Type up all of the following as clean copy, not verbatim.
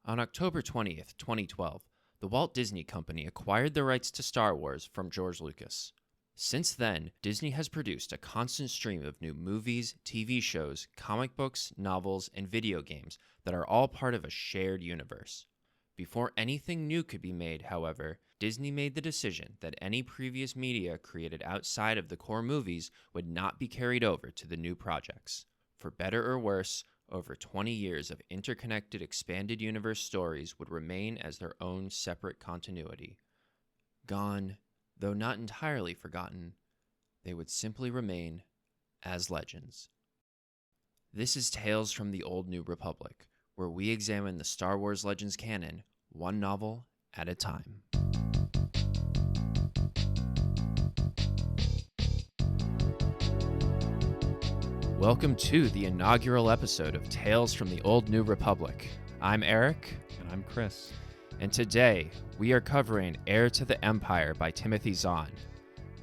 On October 20th, 2012, the Walt Disney Company acquired the rights to Star Wars from George Lucas. Since then, Disney has produced a constant stream of new movies, TV shows, comic books, novels, and video games that are all part of a shared universe. Before anything new could be made, however, Disney made the decision that any previous media created outside of the core movies would not be carried over to the new projects. For better or worse, over 20 years of interconnected expanded universe stories would remain as their own separate continuity. Gone, though not entirely forgotten, they would simply remain as legends. This is Tales from the Old New Republic, where we examine the Star Wars Legends canon, one novel at a time. Welcome to the inaugural episode of Tales from the Old New Republic. I'm Eric. And I'm Chris. And today, we are covering Heir to the Empire by Timothy Zahn.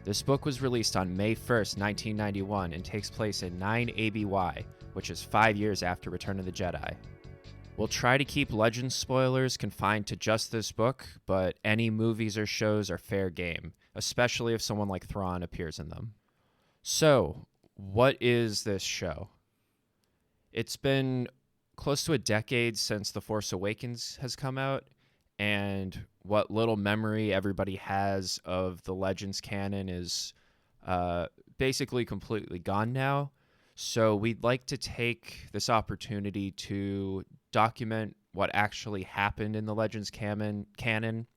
This book was released on May 1st, 1991, and takes place in 9 ABY, which is 5 years after Return of the Jedi. We'll try to keep Legends spoilers confined to just this book, but any movies or shows are fair game, especially if someone like Thrawn appears in them. So, what is this show? It's been close to a decade since The Force Awakens has come out, and what little memory everybody has of the Legends canon is basically completely gone now. So we'd like to take this opportunity to document what actually happened in the Legends canon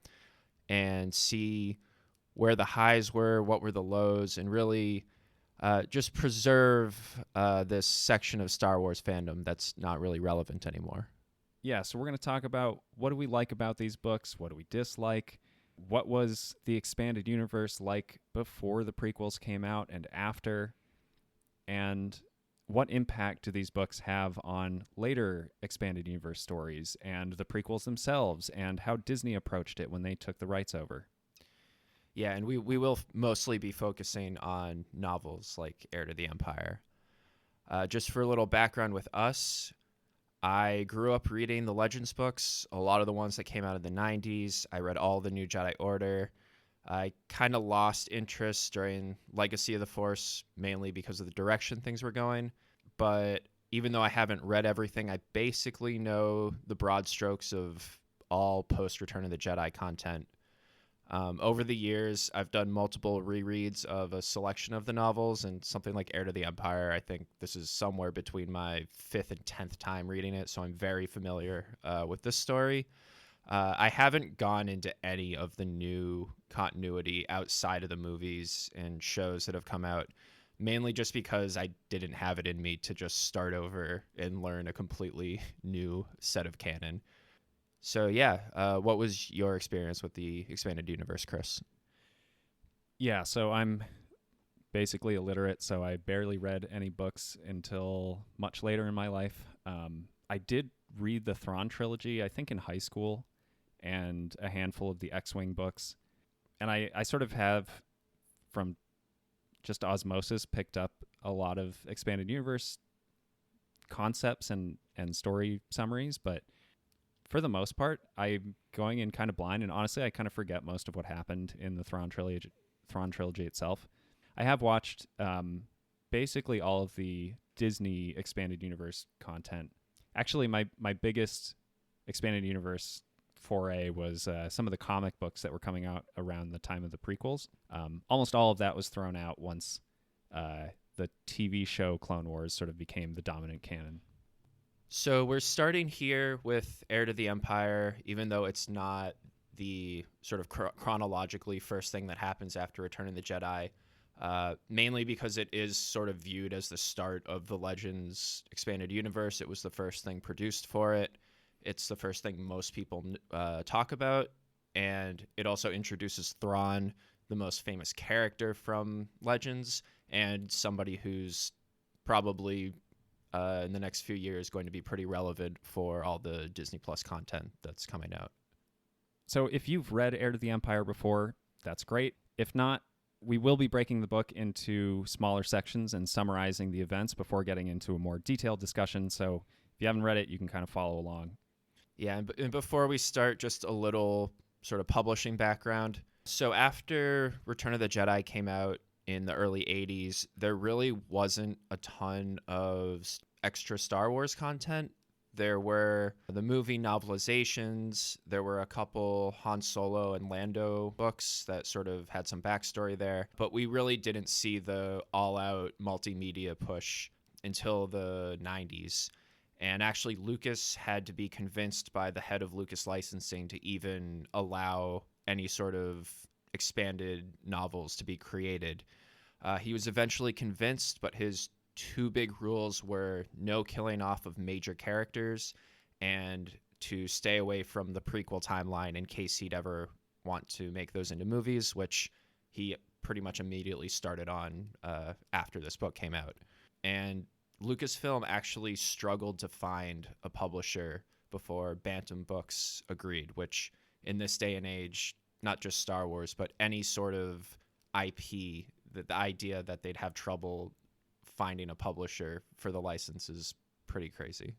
and see where the highs were, what were the lows, and really just preserve this section of Star Wars fandom that's not really relevant anymore. Yeah, so we're going to talk about what do we like about these books, what do we dislike, what was the expanded universe like before the prequels came out and after, and what impact do these books have on later expanded universe stories and the prequels themselves, and how Disney approached it when they took the rights over. Yeah, and we will mostly be focusing on novels like Heir to the Empire. Just for a little background with us, I grew up reading the Legends books, a lot of the ones that came out in the 90s. I read all the New Jedi Order. I kind of lost interest during Legacy of the Force, mainly because of the direction things were going. But even though I haven't read everything, I basically know the broad strokes of all post-Return of the Jedi content. Over the years, I've done multiple rereads of a selection of the novels, and something like Heir to the Empire, I think this is somewhere between my 5th and 10th time reading it, so I'm very familiar with this story. I haven't gone into any of the new continuity outside of the movies and shows that have come out, mainly just because I didn't have it in me to just start over and learn a completely new set of canon. So yeah, what was your experience with the expanded universe, Chris? Yeah, so I'm basically illiterate, so I barely read any books until much later in my life. I did read the Thrawn Trilogy, I think in high school, and a handful of the X-Wing books. And I sort of have, from just osmosis, picked up a lot of expanded universe concepts and story summaries, but for the most part, I'm going in kind of blind, and honestly, I kind of forget most of what happened in the Thrawn Trilogy itself. I have watched basically all of the Disney expanded universe content. Actually, my biggest expanded universe foray was some of the comic books that were coming out around the time of the prequels. Almost all of that was thrown out once the TV show Clone Wars sort of became the dominant canon. So we're starting here with Heir to the Empire, even though it's not the sort of chronologically first thing that happens after Return of the Jedi, mainly because it is sort of viewed as the start of the Legends expanded universe. It was the first thing produced for it. It's the first thing most people talk about, and it also introduces Thrawn, the most famous character from Legends, and somebody who's probably in the next few years going to be pretty relevant for all the Disney Plus content that's coming out. So if you've read Heir to the Empire before, that's great. If not, we will be breaking the book into smaller sections and summarizing the events before getting into a more detailed discussion. So if you haven't read it, you can kind of follow along. Yeah, and before we start, just a little sort of publishing background. So after Return of the Jedi came out in the early 80s, there really wasn't a ton of extra Star Wars content. There were the movie novelizations, there were a couple Han Solo and Lando books that sort of had some backstory there, but we really didn't see the all-out multimedia push until the 90s. And actually, Lucas had to be convinced by the head of Lucas Licensing to even allow any sort of expanded novels to be created. He was eventually convinced, but his two big rules were no killing off of major characters and to stay away from the prequel timeline in case he'd ever want to make those into movies, which he pretty much immediately started on after this book came out. And Lucasfilm actually struggled to find a publisher before Bantam Books agreed, which in this day and age, not just Star Wars, but any sort of IP, the idea that they'd have trouble finding a publisher for the license is pretty crazy.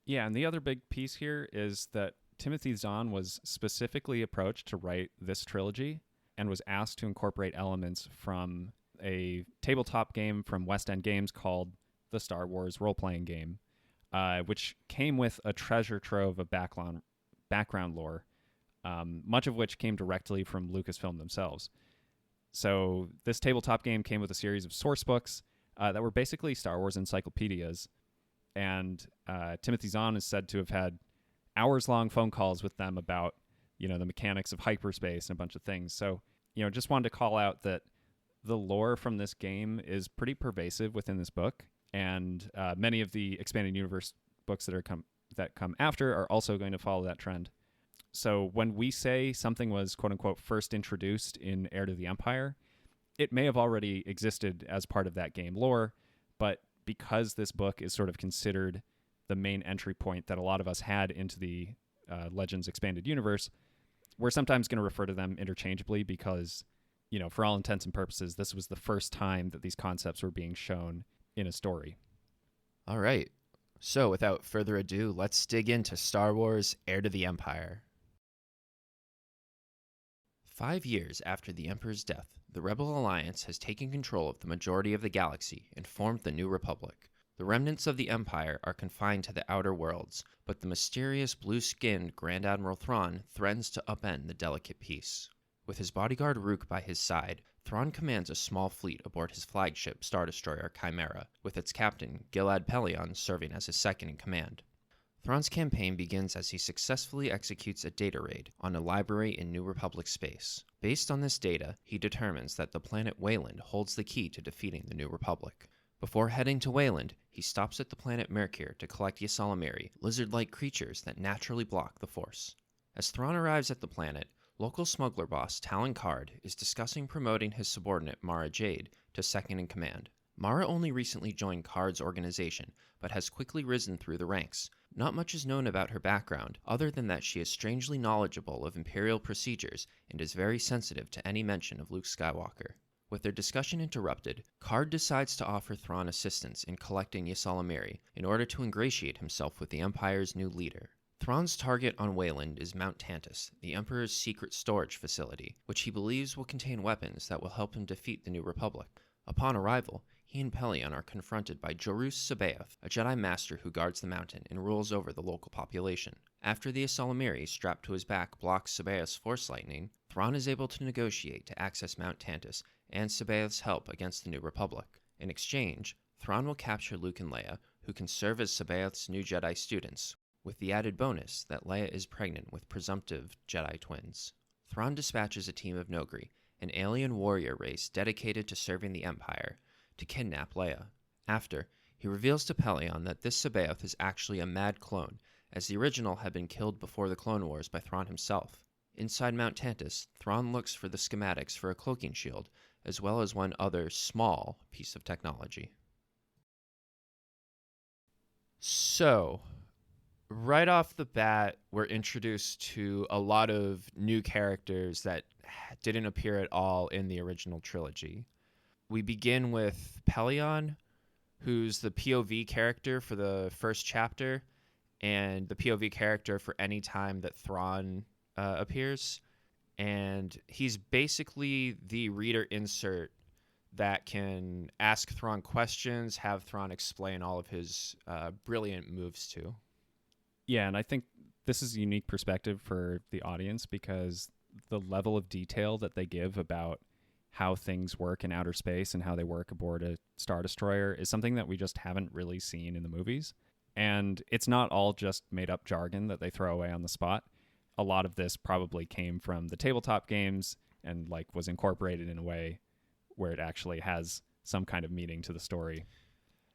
Yeah, and the other big piece here is that Timothy Zahn was specifically approached to write this trilogy and was asked to incorporate elements from a tabletop game from West End Games called the Star Wars role-playing game, which came with a treasure trove of background lore, much of which came directly from Lucasfilm themselves. So this tabletop game came with a series of source books that were basically Star Wars encyclopedias, and Timothy Zahn is said to have had hours-long phone calls with them about, the mechanics of hyperspace and a bunch of things. So, just wanted to call out that the lore from this game is pretty pervasive within this book, and many of the expanded universe books that come after are also going to follow that trend. So when we say something was quote-unquote first introduced in Heir to the Empire, it may have already existed as part of that game lore, but because this book is sort of considered the main entry point that a lot of us had into the Legends expanded universe, we're sometimes going to refer to them interchangeably because, for all intents and purposes, this was the first time that these concepts were being shown in a story. All right. So without further ado, let's dig into Star Wars Heir to the Empire. 5 years after the Emperor's death, the Rebel Alliance has taken control of the majority of the galaxy and formed the New Republic. The remnants of the Empire are confined to the outer worlds, but the mysterious blue-skinned Grand Admiral Thrawn threatens to upend the delicate peace. With his bodyguard Rook by his side, Thrawn commands a small fleet aboard his flagship Star Destroyer Chimera, with its captain, Gilad Pellaeon, serving as his second-in-command. Thrawn's campaign begins as he successfully executes a data raid on a library in New Republic space. Based on this data, he determines that the planet Wayland holds the key to defeating the New Republic. Before heading to Wayland, he stops at the planet Mercure to collect Ysalamiri, lizard-like creatures that naturally block the Force. As Thrawn arrives at the planet, local smuggler boss Talon Card is discussing promoting his subordinate Mara Jade to second-in-command. Mara only recently joined Card's organization, but has quickly risen through the ranks. Not much is known about her background, other than that she is strangely knowledgeable of Imperial procedures and is very sensitive to any mention of Luke Skywalker. With their discussion interrupted, Card decides to offer Thrawn assistance in collecting Ysalamiri in order to ingratiate himself with the Empire's new leader. Thrawn's target on Wayland is Mount Tantus, the Emperor's secret storage facility, which he believes will contain weapons that will help him defeat the New Republic. Upon arrival, he and Pellaeon are confronted by Jorus Sabaoth, a Jedi Master who guards the mountain and rules over the local population. After the Ysalamiri strapped to his back blocks Sabaoth's force lightning, Thrawn is able to negotiate to access Mount Tantus and Sabaoth's help against the New Republic. In exchange, Thrawn will capture Luke and Leia, who can serve as Sabaoth's new Jedi students, with the added bonus that Leia is pregnant with presumptive Jedi twins. Thrawn dispatches a team of Nogri, an alien warrior race dedicated to serving the Empire, to kidnap Leia. After, he reveals to Pellaeon that this Sabaoth is actually a mad clone, as the original had been killed before the Clone Wars by Thrawn himself. Inside Mount Tantus, Thrawn looks for the schematics for a cloaking shield, as well as one other small piece of technology. So, right off the bat, we're introduced to a lot of new characters that didn't appear at all in the original trilogy. We begin with Pellaeon, who's the POV character for the first chapter, and the POV character for any time that Thrawn appears. And he's basically the reader insert that can ask Thrawn questions, have Thrawn explain all of his brilliant moves to. Yeah, and I think this is a unique perspective for the audience because the level of detail that they give about how things work in outer space and how they work aboard a Star Destroyer is something that we just haven't really seen in the movies. And it's not all just made up jargon that they throw away on the spot. A lot of this probably came from the tabletop games and like was incorporated in a way where it actually has some kind of meaning to the story.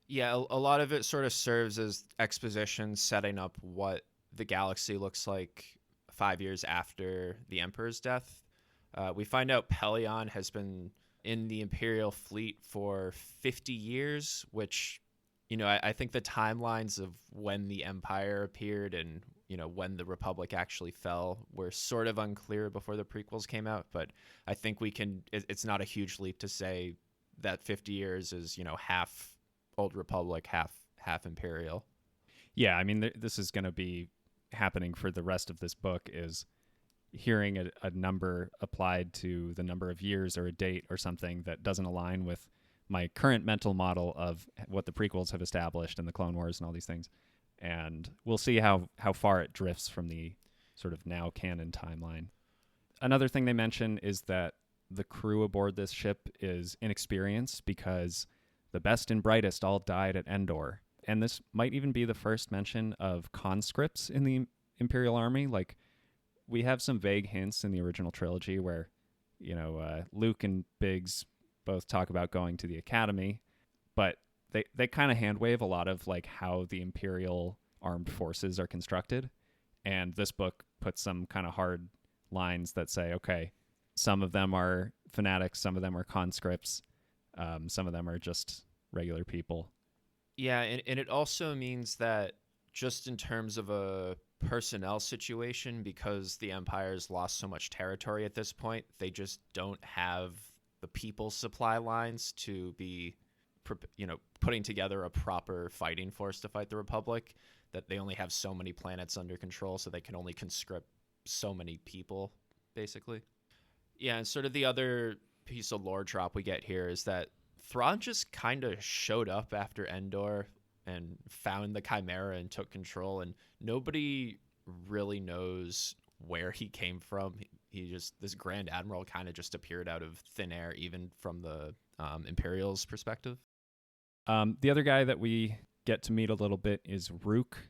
Yeah, a lot of it sort of serves as exposition, setting up what the galaxy looks like 5 years after the Emperor's death. We find out Pelion has been in the Imperial fleet for 50 years, which, I think the timelines of when the Empire appeared and, when the Republic actually fell were sort of unclear before the prequels came out. But I think it's not a huge leap to say that 50 years is, half Old Republic, half Imperial. Yeah, I mean, this is going to be happening for the rest of this book is hearing a number applied to the number of years or a date or something that doesn't align with my current mental model of what the prequels have established and the Clone Wars and all these things. And we'll see how far it drifts from the sort of now canon timeline. Another thing they mention is that the crew aboard this ship is inexperienced because the best and brightest all died at Endor. And this might even be the first mention of conscripts in the Imperial Army. Like, we have some vague hints in the original trilogy where, Luke and Biggs both talk about going to the academy, but they kind of handwave a lot of like how the Imperial armed forces are constructed. And this book puts some kind of hard lines that say, okay, some of them are fanatics, some of them are conscripts, some of them are just regular people. Yeah, and it also means that just in terms of a personnel situation, because the Empire's lost so much territory at this point, they just don't have the people supply lines to be, putting together a proper fighting force to fight the Republic, that they only have so many planets under control, so they can only conscript so many people, basically. Yeah, and sort of the other piece of lore drop we get here is that Thrawn just kind of showed up after Endor and found the Chimera and took control, and nobody really knows where he came from. This Grand Admiral kind of just appeared out of thin air, even from the Imperial's perspective. The other guy that we get to meet a little bit is Rook.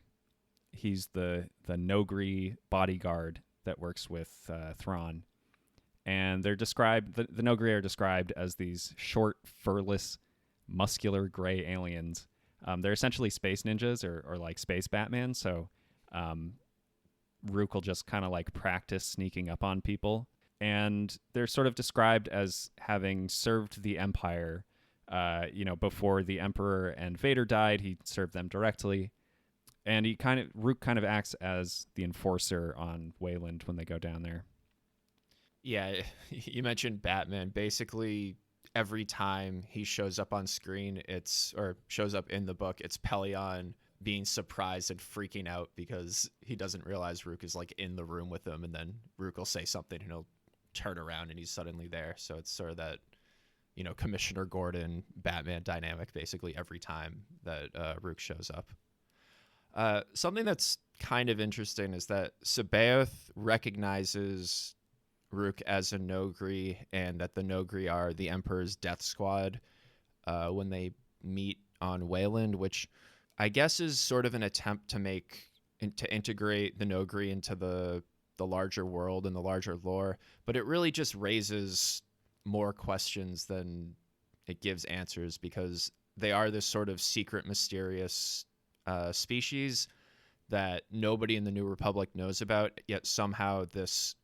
He's the Nogri bodyguard that works with Thrawn. And they're described, the Nogri are described as these short, furless, muscular gray aliens. They're essentially space ninjas or like space Batman. So Rook will just kind of like practice sneaking up on people. And they're sort of described as having served the Empire, before the Emperor and Vader died. He served them directly. And Rook kind of acts as the enforcer on Wayland when they go down there. Yeah, you mentioned Batman. Basically, every time he shows up on screen, shows up in the book, it's Pelion being surprised and freaking out because he doesn't realize Rook is like in the room with him, and then Rook will say something and he'll turn around and he's suddenly there. So it's sort of that, Commissioner Gordon Batman dynamic basically every time that Rook shows up. Something that's kind of interesting is that Sabaoth recognizes Rook as a Nogri, and that the Nogri are the Emperor's death squad when they meet on Wayland, which I guess is sort of an attempt to integrate the Nogri into the larger world and the larger lore, but it really just raises more questions than it gives answers, because they are this sort of secret, mysterious species that nobody in the New Republic knows about, yet somehow this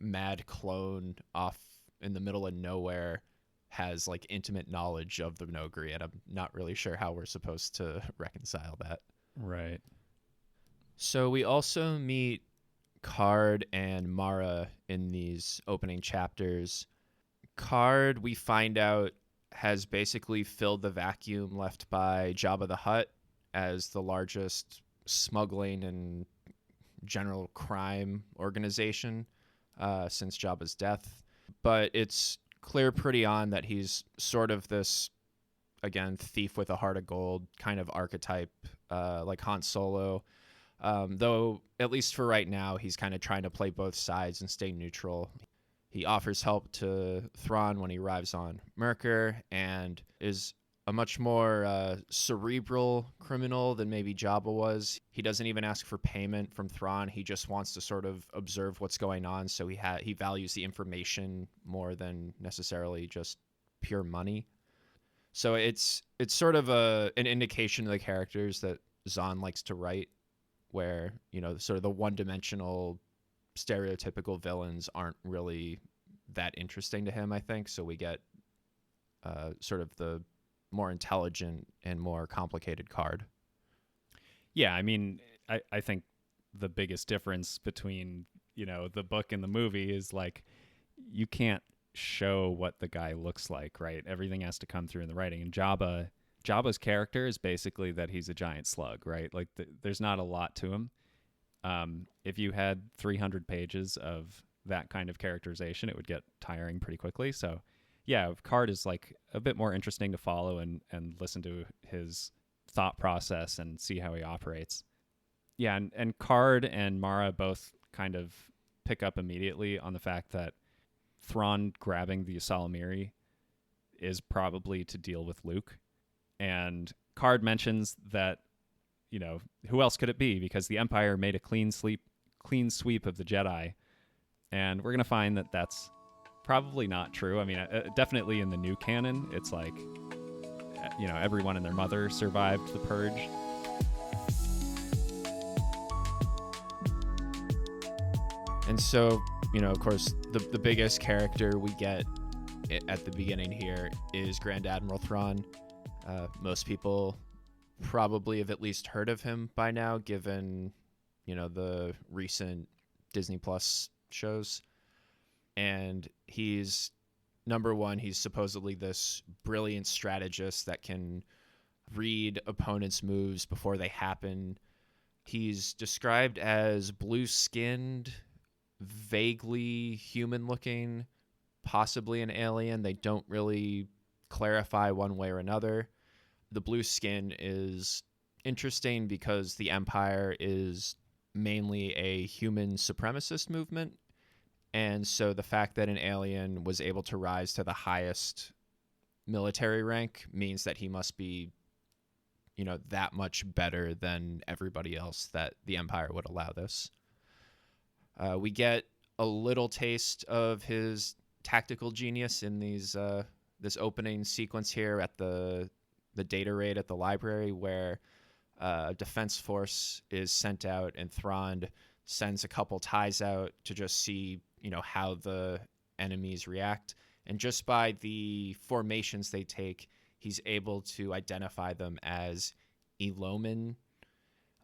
mad clone off in the middle of nowhere has like intimate knowledge of the Nogri, and I'm not really sure how we're supposed to reconcile that. Right. So we also meet Card and Mara in these opening chapters. Card, we find out, has basically filled the vacuum left by Jabba the Hutt as the largest smuggling and general crime organization since Jabba's death. But it's clear pretty on that he's sort of this, again, thief with a heart of gold kind of archetype, like Han Solo. Though, at least for right now, he's kind of trying to play both sides and stay neutral. He offers help to Thrawn when he arrives on Merkur and is a much more cerebral criminal than maybe Jabba was. He doesn't even ask for payment from Thrawn. He just wants to sort of observe what's going on, so he values the information more than necessarily just pure money. So it's sort of an indication of the characters that Zahn likes to write, where, sort of the one-dimensional stereotypical villains aren't really that interesting to him, I think. So we get sort of the more intelligent and more complicated card. Yeah, I mean, I think the biggest difference between, the book and the movie is like you can't show what the guy looks like, right? Everything has to come through in the writing. And Jabba's character is basically that he's a giant slug, right? Like there's not a lot to him. If you had 300 pages of that kind of characterization, it would get tiring pretty quickly. So yeah, Card is like a bit more interesting to follow and listen to his thought process and see how he operates. Yeah, and Card and Mara both kind of pick up immediately on the fact that Thrawn grabbing the Ysalamiri is probably to deal with Luke. And Card mentions that, who else could it be? Because the Empire made a clean sweep of the Jedi. And we're going to find that that's probably not true. I mean, definitely in the new canon, it's like, everyone and their mother survived the Purge. And so, of course, the biggest character we get at the beginning here is Grand Admiral Thrawn. Most people probably have at least heard of him by now, given, the recent Disney Plus shows. And he's, number one, he's supposedly this brilliant strategist that can read opponents' moves before they happen. He's described as blue-skinned, vaguely human-looking, possibly an alien. They don't really clarify one way or another. The blue skin is interesting because the Empire is mainly a human supremacist movement. And so the fact that an alien was able to rise to the highest military rank means that he must be, that much better than everybody else, that the Empire would allow this. We get a little taste of his tactical genius in this opening sequence here at the data raid at the library, where a defense force is sent out and Thrawn sends a couple ties out to just see, how the enemies react. And just by the formations they take, he's able to identify them as Eloman,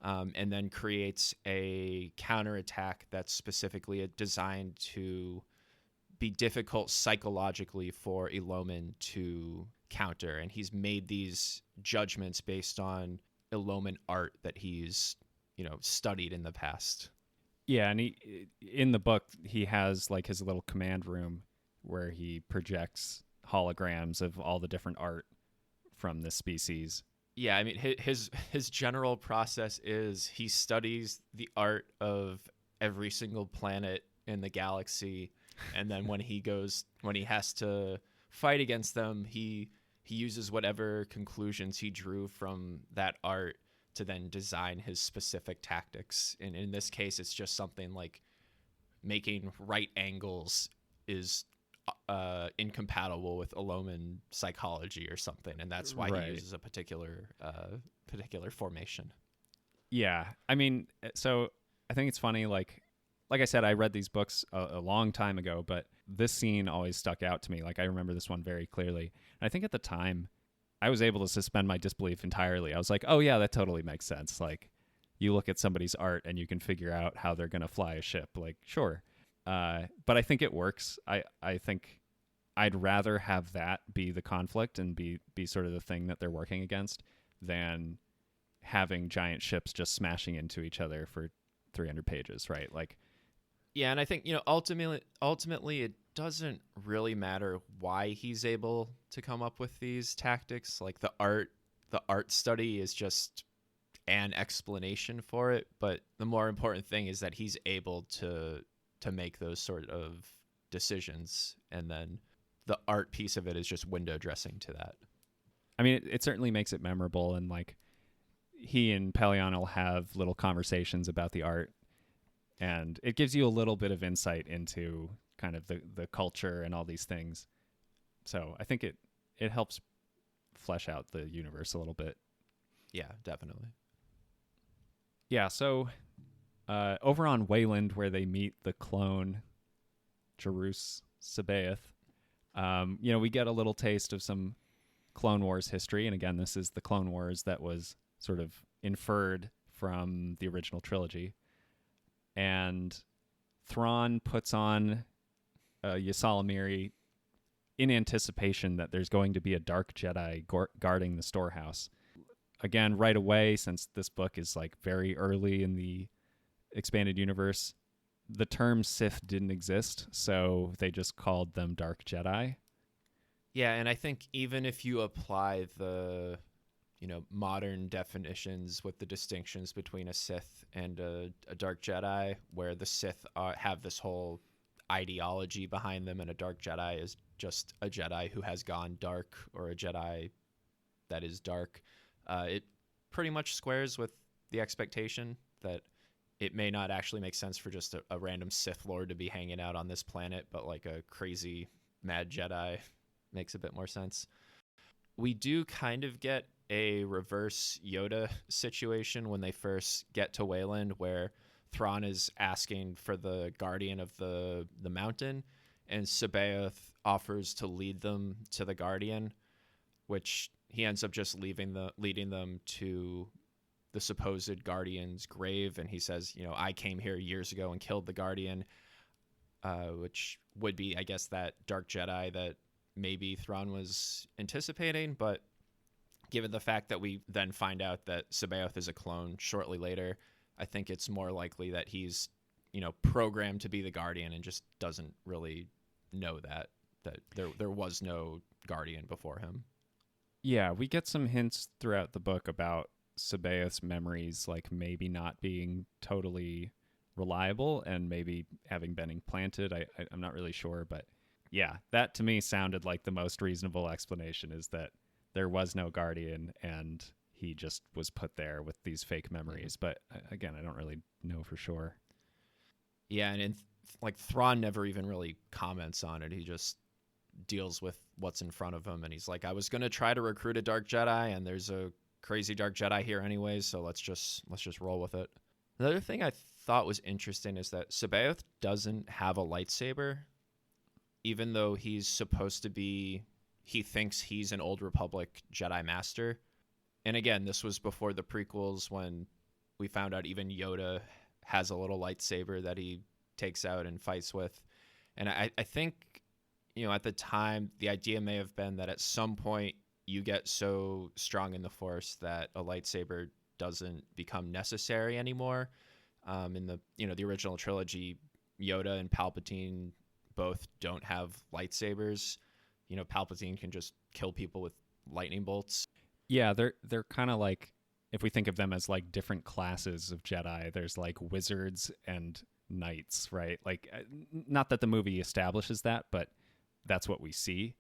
and then creates a counterattack that's specifically designed to be difficult psychologically for Eloman to counter. And he's made these judgments based on Eloman art that he's, studied in the past. Yeah, and in the book, he has like his little command room where he projects holograms of all the different art from this species. Yeah, I mean, his general process is he studies the art of every single planet in the galaxy, and then when he has to fight against them, he uses whatever conclusions he drew from that art to then design his specific tactics. And in this case, it's just something like making right angles is incompatible with Eloman psychology or something, and that's why he uses a particular formation. Yeah, I mean, so I think it's funny. Like I said, I read these books a long time ago, but this scene always stuck out to me. Like I remember this one very clearly, and I think at the time I was able to suspend my disbelief entirely. I was like, oh yeah, that totally makes sense. Like you look at somebody's art and you can figure out how they're going to fly a ship. Like, sure. But I think it works. I think I'd rather have that be the conflict and be sort of the thing that they're working against than having giant ships just smashing into each other for 300 pages, right? Like, yeah, and I think, ultimately it doesn't really matter why he's able to come up with these tactics. Like the art study is just an explanation for it, but the more important thing is that he's able to make those sort of decisions, and then the art piece of it is just window dressing to that. I mean, it certainly makes it memorable, and like he and Pelion will have little conversations about the art, and it gives you a little bit of insight into kind of the culture and all these things. So I think it helps flesh out the universe a little bit. Yeah, definitely. Yeah, so over on Wayland, where they meet the clone Jerus Sabaoth, we get a little taste of some Clone Wars history. And again, this is the Clone Wars that was sort of inferred from the original trilogy. And Thrawn puts on Ysalamiri in anticipation that there's going to be a dark Jedi guarding the storehouse. Again, right away, since this book is like very early in the expanded universe, the term Sith didn't exist, so they just called them Dark Jedi. Yeah, and I think even if you apply the modern definitions with the distinctions between a Sith and a Dark Jedi, where the Sith have this whole ideology behind them, and a Dark Jedi is just a Jedi who has gone dark, or a Jedi that is dark. It pretty much squares with the expectation that it may not actually make sense for just a random Sith Lord to be hanging out on this planet, but like a crazy mad Jedi makes a bit more sense. We do kind of get a reverse Yoda situation when they first get to Wayland, where Thrawn is asking for the guardian of the mountain, and Sabaoth offers to lead them to the guardian, which he ends up just leading them to the supposed guardian's grave. And he says, I came here years ago and killed the guardian, which would be, I guess, that dark Jedi that maybe Thrawn was anticipating. But given the fact that we then find out that Sabaoth is a clone shortly later, I think it's more likely that he's, programmed to be the guardian and just doesn't really know that there was no guardian before him. Yeah, we get some hints throughout the book about Sabaoth's memories, like maybe not being totally reliable and maybe having been implanted. I'm not really sure, but yeah, that to me sounded like the most reasonable explanation, is that there was no guardian and he just was put there with these fake memories. But again, I don't really know for sure. Yeah, and like Thrawn never even really comments on it. He just deals with what's in front of him, and he's like, I was going to try to recruit a dark Jedi, and there's a crazy dark Jedi here anyways, so let's just roll with it. Another thing I thought was interesting is that Sabaoth doesn't have a lightsaber, even though he's supposed to be, he thinks he's an Old Republic Jedi Master. And again, this was before the prequels, when we found out even Yoda has a little lightsaber that he takes out and fights with. And I think, at the time, the idea may have been that at some point you get so strong in the Force that a lightsaber doesn't become necessary anymore. In the original trilogy, Yoda and Palpatine both don't have lightsabers. Palpatine can just kill people with lightning bolts. Yeah, they're kind of like, if we think of them as like different classes of Jedi, there's like wizards and knights, right? Like, not that the movie establishes that, but that's what we see.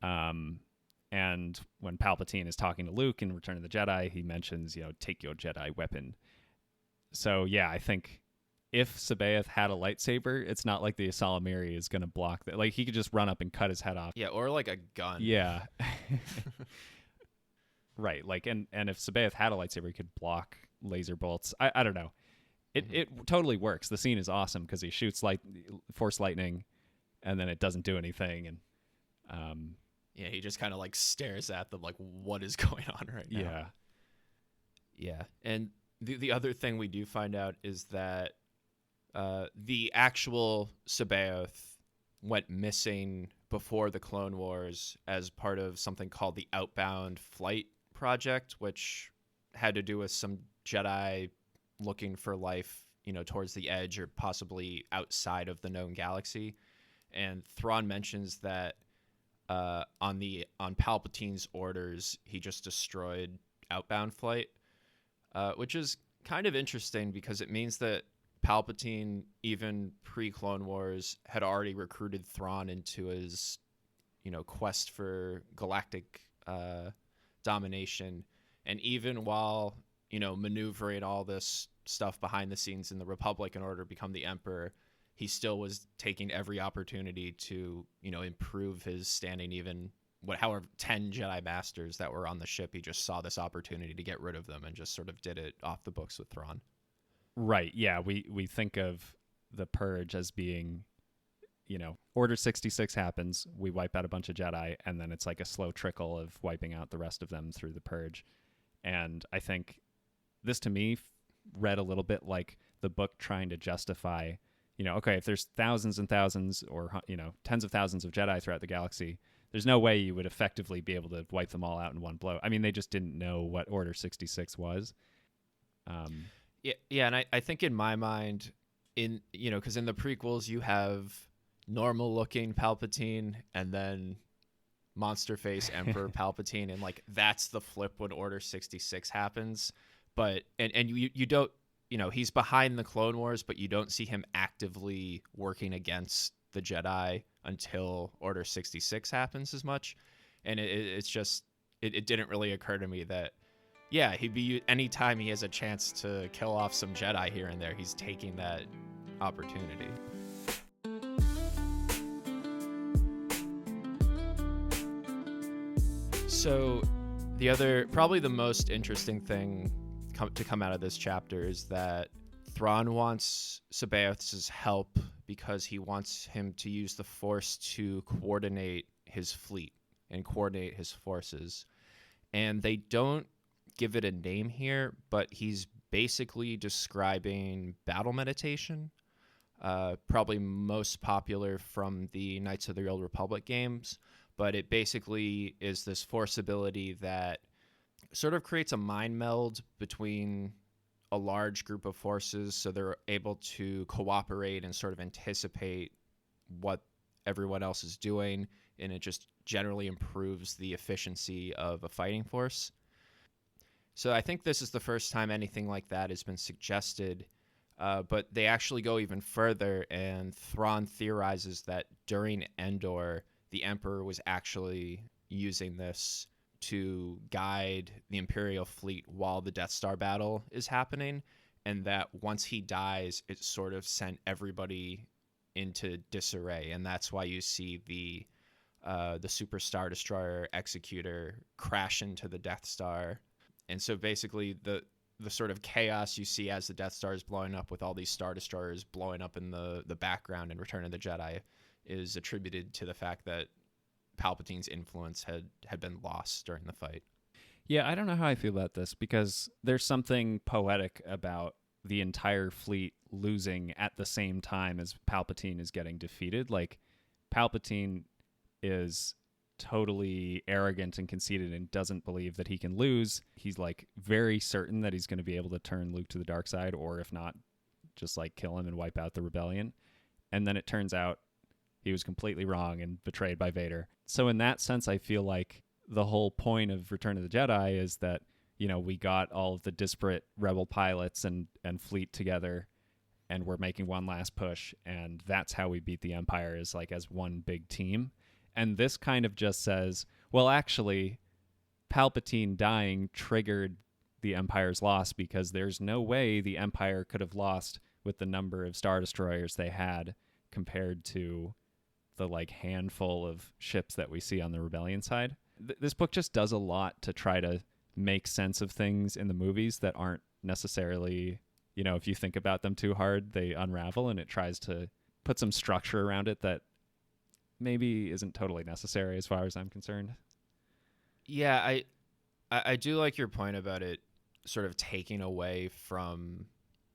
And when Palpatine is talking to Luke in Return of the Jedi, he mentions, take your Jedi weapon. So yeah, I think if Sabaoth had a lightsaber, it's not like the Ysalamiri is going to block that. Like, he could just run up and cut his head off. Yeah, or like a gun. Yeah. Right. Like, and if Sabaoth had a lightsaber, he could block laser bolts. I don't know. It totally works. The scene is awesome because he shoots force lightning, and then it doesn't do anything. And yeah, he just kind of like stares at them like, what is going on right now? Yeah. Yeah. And the other thing we do find out is that the actual Sabaoth went missing before the Clone Wars as part of something called the Outbound Flight Project, which had to do with some Jedi looking for life, towards the edge or possibly outside of the known galaxy. And Thrawn mentions that on Palpatine's orders, he just destroyed Outbound Flight, which is kind of interesting because it means that Palpatine, even pre-Clone Wars, had already recruited Thrawn into his, quest for galactic domination. And even while, maneuvering all this stuff behind the scenes in the Republic in order to become the Emperor, he still was taking every opportunity to, improve his standing. Even however 10 Jedi Masters that were on the ship, he just saw this opportunity to get rid of them and just sort of did it off the books with Thrawn. Right. Yeah. We think of the Purge as being, Order 66 happens, we wipe out a bunch of Jedi, and then it's like a slow trickle of wiping out the rest of them through the Purge. And I think this to me read a little bit like the book trying to justify, okay, if there's thousands and thousands or, tens of thousands of Jedi throughout the galaxy, there's no way you would effectively be able to wipe them all out in one blow. I mean, they just didn't know what Order 66 was. Yeah, and I think in my mind, because in the prequels you have normal-looking Palpatine and then monster face Emperor Palpatine, and like that's the flip when Order 66 happens. But and you don't, he's behind the Clone Wars, but you don't see him actively working against the Jedi until Order 66 happens as much. And it's just it didn't really occur to me that he'd be, anytime he has a chance to kill off some Jedi here and there, he's taking that opportunity. So probably the most interesting thing to come out of this chapter is that Thrawn wants Sabaoth's help because he wants him to use the Force to coordinate his fleet and coordinate his forces. And they don't give it a name here, but he's basically describing battle meditation, probably most popular from the Knights of the Old Republic games. But it basically is this Force ability that sort of creates a mind meld between a large group of forces, so they're able to cooperate and sort of anticipate what everyone else is doing, and it just generally improves the efficiency of a fighting force. So I think this is the first time anything like that has been suggested, but they actually go even further, and Thrawn theorizes that during Endor, the Emperor was actually using this to guide the Imperial fleet while the Death Star battle is happening, and that once he dies, it sort of sent everybody into disarray, and that's why you see the Super Star Destroyer Executor crash into the Death Star. And so basically the sort of chaos you see as the Death Star is blowing up with all these Star Destroyers blowing up in the background in Return of the Jedi is attributed to the fact that Palpatine's influence had been lost during the fight. Yeah, I don't know how I feel about this because there's something poetic about the entire fleet losing at the same time as Palpatine is getting defeated. Like, Palpatine is totally arrogant and conceited and doesn't believe that he can lose. He's like very certain that he's going to be able to turn Luke to the dark side, or if not, just like kill him and wipe out the rebellion. And then it turns out he was completely wrong and betrayed by Vader. So in that sense, I feel like the whole point of Return of the Jedi is that, you know, we got all of the disparate rebel pilots and fleet together, and we're making one last push, and that's how we beat the Empire, is like as one big team. And this kind of just says, well, actually, Palpatine dying triggered the Empire's loss because there's no way the Empire could have lost with the number of Star Destroyers they had compared to the like handful of ships that we see on the Rebellion side. This book just does a lot to try to make sense of things in the movies that aren't necessarily, you know, if you think about them too hard, they unravel, and it tries to put some structure around it that maybe isn't totally necessary as far as I'm concerned. Yeah, I do like your point about it sort of taking away from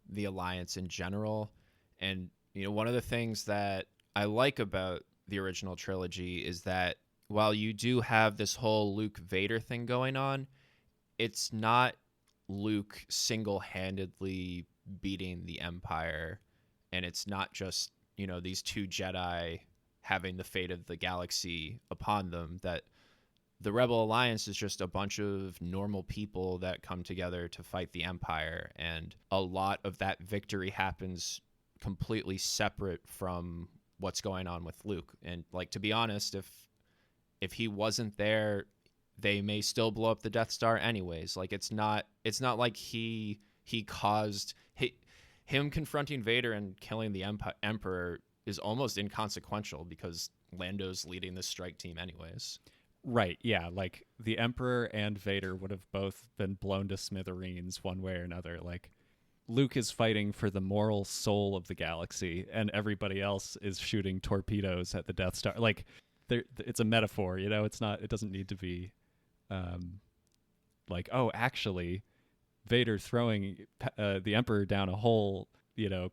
the Alliance in general. And, you know, one of the things that I like about the original trilogy is that while you do have this whole Luke Vader thing going on, it's not Luke single-handedly beating the Empire, and it's not just, these two Jedi having the fate of the galaxy upon them, that the Rebel Alliance is just a bunch of normal people that come together to fight the Empire, and a lot of that victory happens completely separate from what's going on with Luke. And like, to be honest, if he wasn't there, they may still blow up the Death Star anyways. Like, it's not like he caused him confronting Vader and killing the Emperor is almost inconsequential because Lando's leading the strike team anyways. Right, yeah, like the Emperor and Vader would have both been blown to smithereens one way or another. Like, Luke is fighting for the moral soul of the galaxy, and everybody else is shooting torpedoes at the Death Star. Like, it's a metaphor, It's not. It doesn't need to be, like, oh, actually, Vader throwing the Emperor down a hole,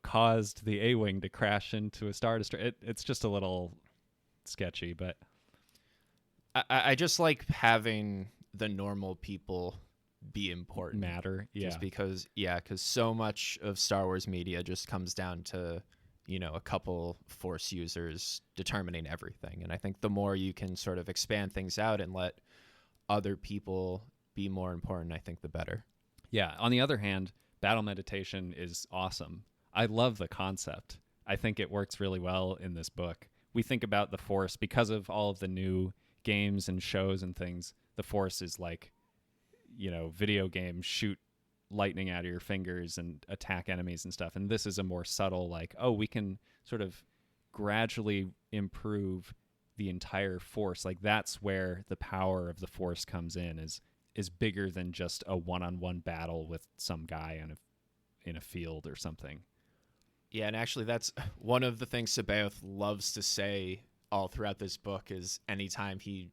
caused the A-wing to crash into a Star Destroyer. It's just a little sketchy, but I just like having the normal people be important. Matter, yeah. Just because so much of Star Wars media just comes down to, a couple Force users determining everything. And I think the more you can sort of expand things out and let other people be more important, I think the better. Yeah. On the other hand, battle meditation is awesome. I love the concept. I think it works really well in this book. We think about the Force because of all of the new games and shows and things. The Force is like, video games, shoot lightning out of your fingers and attack enemies and stuff. And this is a more subtle, like, oh, we can sort of gradually improve the entire Force. Like, that's where the power of the Force comes in, is bigger than just a one-on-one battle with some guy in a field or something. Yeah, and actually that's one of the things Sabaoth loves to say all throughout this book, is anytime he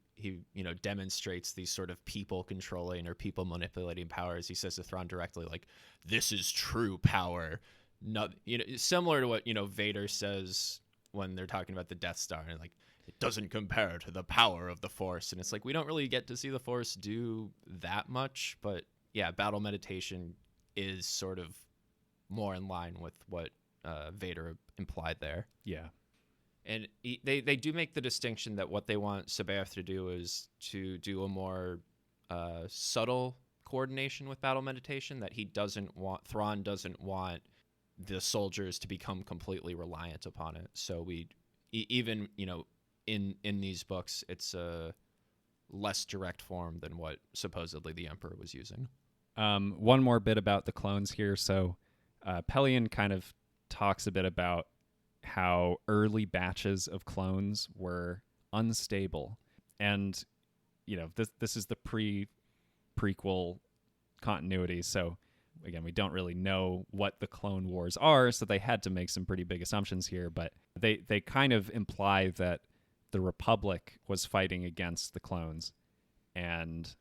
demonstrates these sort of people controlling or people manipulating powers, he says to Thrawn directly, like, this is true power. Not, similar to what, Vader says when they're talking about the Death Star, and like, it doesn't compare to the power of the Force. And it's like, we don't really get to see the Force do that much, but yeah, battle meditation is sort of more in line with what Vader implied there. Yeah. And they do make the distinction that what they want Sabaoth to do is to do a more subtle coordination with battle meditation, that Thrawn doesn't want the soldiers to become completely reliant upon it. So even in these books, it's a less direct form than what supposedly the Emperor was using. One more bit about the clones here. So Pelion kind of talks a bit about how early batches of clones were unstable. And, this is the prequel continuity. So, again, we don't really know what the Clone Wars are, so they had to make some pretty big assumptions here. But they kind of imply that the Republic was fighting against the clones. And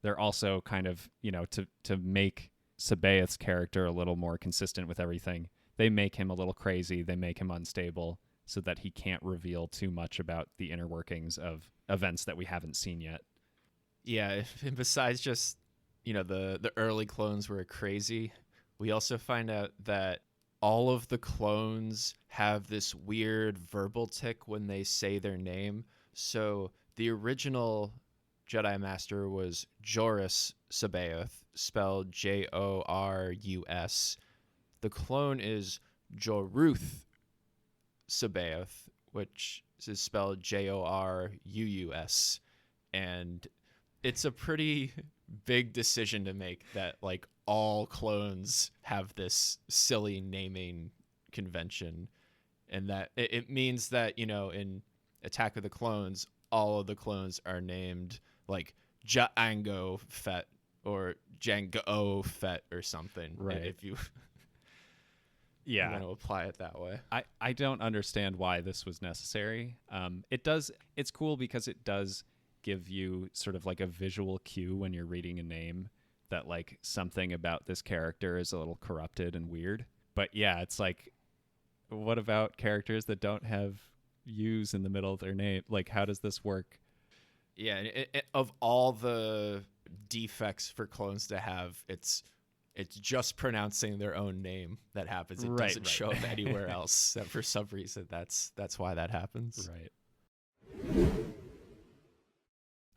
they're also kind of, to make Sabaoth's character a little more consistent with everything, they make him a little crazy, they make him unstable, so that he can't reveal too much about the inner workings of events that we haven't seen yet. Yeah, and besides just, the early clones were crazy, we also find out that all of the clones have this weird verbal tick when they say their name. So the original Jedi Master was Jorus Sabaoth, spelled Jorus. The clone is Joruth Sabaoth, which is spelled Joruus. And it's a pretty big decision to make that, like, all clones have this silly naming convention. And that it means that, in Attack of the Clones, all of the clones are named, like, Jango Fett or Jango Fett or something. Right. If you... Yeah, want to apply it that way. I don't understand why this was necessary. It's cool because it does give you sort of like a visual cue when you're reading a name that, like, something about this character is a little corrupted and weird. But yeah, it's like, what about characters that don't have U's in the middle of their name? Like, how does this work? Yeah, of all the defects for clones to have. It's just pronouncing their own name that happens. It Right, doesn't right. show up anywhere else. And for some reason, that's why that happens. Right.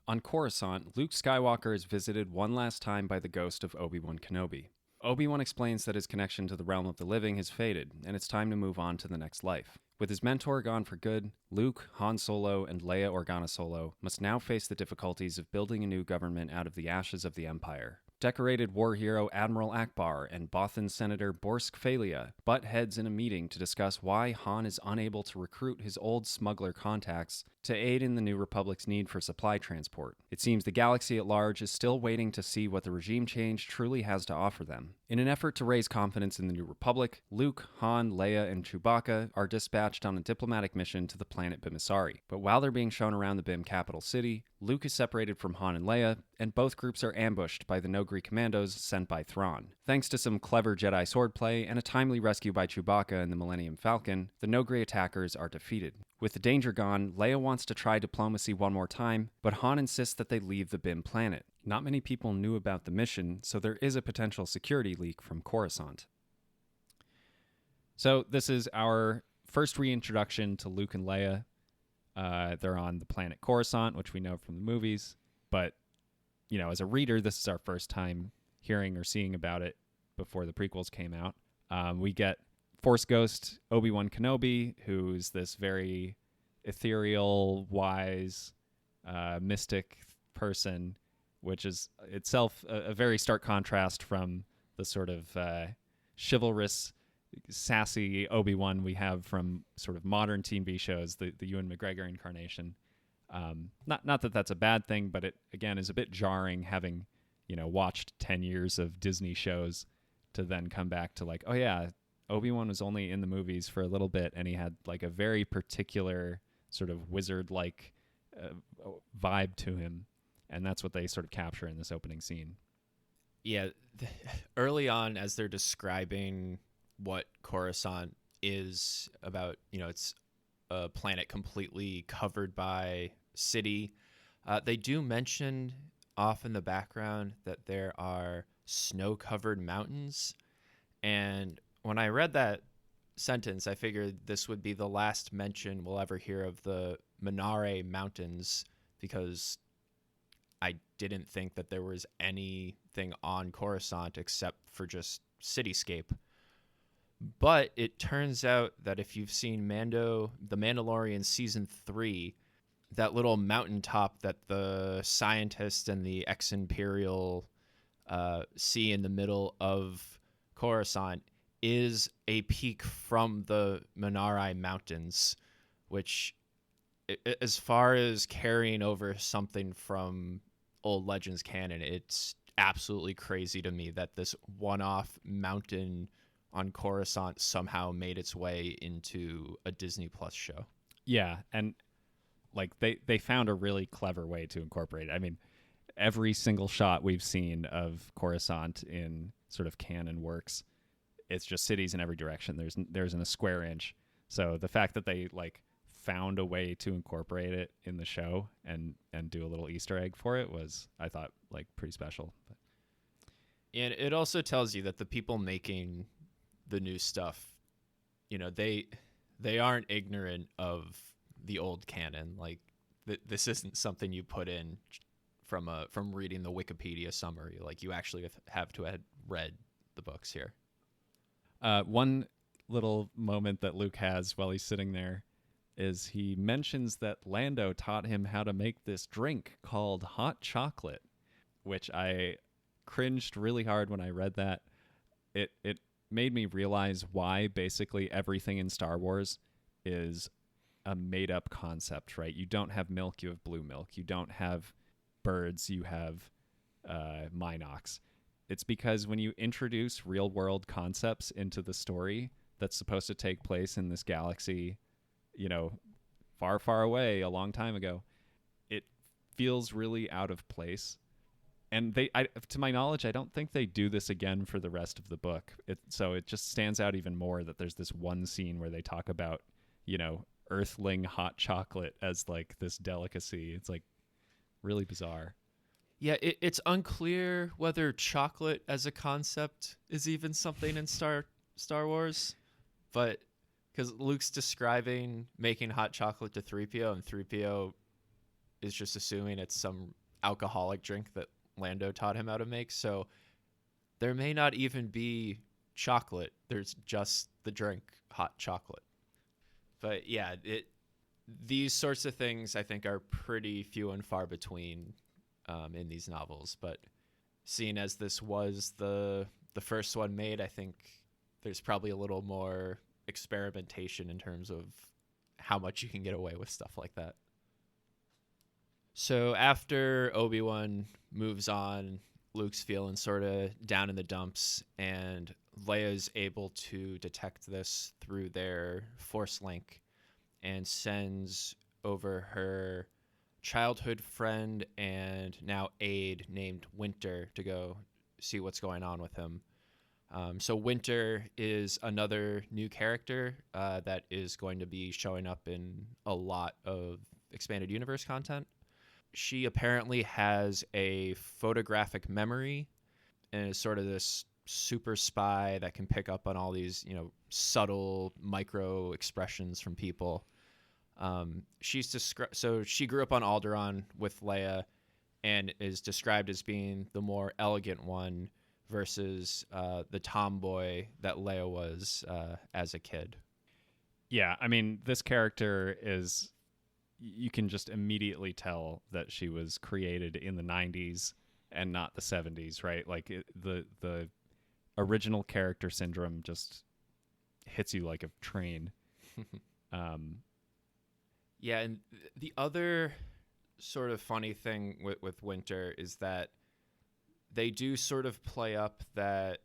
On Coruscant, Luke Skywalker is visited one last time by the ghost of Obi-Wan Kenobi. Obi-Wan explains that his connection to the realm of the living has faded, and it's time to move on to the next life. With his mentor gone for good, Luke, Han Solo, and Leia Organa Solo must now face the difficulties of building a new government out of the ashes of the Empire. Decorated war hero Admiral Akbar and Bothan Senator Borsk Phalia butt heads in a meeting to discuss why Han is unable to recruit his old smuggler contacts to aid in the New Republic's need for supply transport. It seems the galaxy at large is still waiting to see what the regime change truly has to offer them. In an effort to raise confidence in the New Republic, Luke, Han, Leia, and Chewbacca are dispatched on a diplomatic mission to the planet Bimisari. But while they're being shown around the Bim capital city, Luke is separated from Han and Leia, and both groups are ambushed by the Nogri commandos sent by Thrawn. Thanks to some clever Jedi swordplay and a timely rescue by Chewbacca and the Millennium Falcon, the Nogri attackers are defeated. With the danger gone, Leia wants to try diplomacy one more time, but Han insists that they leave the Bim planet. Not many people knew about the mission, so there is a potential security leak from Coruscant. So this is our first reintroduction to Luke and Leia. They're on the planet Coruscant, which we know from the movies, but as a reader, this is our first time hearing or seeing about it before the prequels came out. We get Force Ghost Obi-Wan Kenobi, who's this very ethereal, wise, mystic person, which is itself a very stark contrast from the sort of chivalrous, sassy Obi-Wan we have from sort of modern TV shows, the Ewan McGregor incarnation. Not that that's a bad thing, but it, again, is a bit jarring having, watched 10 years of Disney shows to then come back to like, oh yeah, Obi-Wan was only in the movies for a little bit, and he had like a very particular sort of wizard-like vibe to him, and that's what they sort of capture in this opening scene. Yeah, early on, as they're describing what Coruscant is about, it's a planet completely covered by city. They do mention off in the background that there are snow-covered mountains, and when I read that sentence, I figured this would be the last mention we'll ever hear of the Minare Mountains, because I didn't think that there was anything on Coruscant except for just cityscape. But it turns out that if you've seen The Mandalorian Season 3, that little mountaintop that the scientists and the ex-Imperial see in the middle of Coruscant is a peak from the Minare Mountains, which, as far as carrying over something from old Legends canon, it's absolutely crazy to me that this one-off mountain on Coruscant somehow made its way into a Disney Plus show. Yeah, and like they found a really clever way to incorporate it. I mean, every single shot we've seen of Coruscant in sort of canon works, it's just cities in every direction. There isn't a square inch. So the fact that they like found a way to incorporate it in the show and do a little Easter egg for it was, I thought, like pretty special. But. And it also tells you that the people making the new stuff, they aren't ignorant of the old canon. Like this isn't something you put in from reading the Wikipedia summary. Like you actually have to have read the books here. One little moment that Luke has while he's sitting there is he mentions that Lando taught him how to make this drink called hot chocolate, which I cringed really hard when I read that. It made me realize why basically everything in Star Wars is a made-up concept, right? You don't have milk, you have blue milk. You don't have birds, you have Minox. It's because when you introduce real-world concepts into the story that's supposed to take place in this galaxy, far, far away, a long time ago, it feels really out of place. And to my knowledge, I don't think they do this again for the rest of the book. So it just stands out even more that there's this one scene where they talk about, Earthling hot chocolate as like this delicacy. It's like really bizarre. Yeah, it's unclear whether chocolate as a concept is even something in Star Wars, but because Luke's describing making hot chocolate to 3PO, and 3PO is just assuming it's some alcoholic drink that Lando taught him how to make. So there may not even be chocolate. There's just the drink hot chocolate. But yeah, these sorts of things I think are pretty few and far between in these novels. But seeing as this was the first one made, I think there's probably a little more experimentation in terms of how much you can get away with stuff like that. So after Obi-Wan moves on, Luke's feeling sort of down in the dumps, and Leia's able to detect this through their Force link and sends over her childhood friend and now aide named Winter to go see what's going on with him. So Winter is another new character that is going to be showing up in a lot of expanded universe content. She apparently has a photographic memory and is sort of this super spy that can pick up on all these, subtle micro expressions from people. So she grew up on Alderaan with Leia and is described as being the more elegant one versus the tomboy that Leia was as a kid. Yeah, I mean, this character is, you can just immediately tell that she was created in the 90s and not the 70s, right? Like the original character syndrome just hits you like a train. Yeah, and the other sort of funny thing with Winter is that they do sort of play up that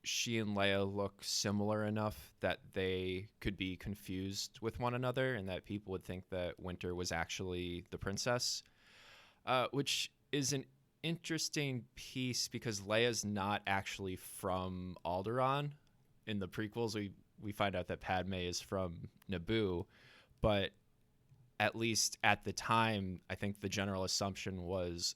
she and Leia look similar enough that they could be confused with one another and that people would think that Winter was actually the princess, which is an interesting piece because Leia's not actually from Alderaan. In the prequels, we find out that Padme is from Naboo, but at least at the time, I think the general assumption was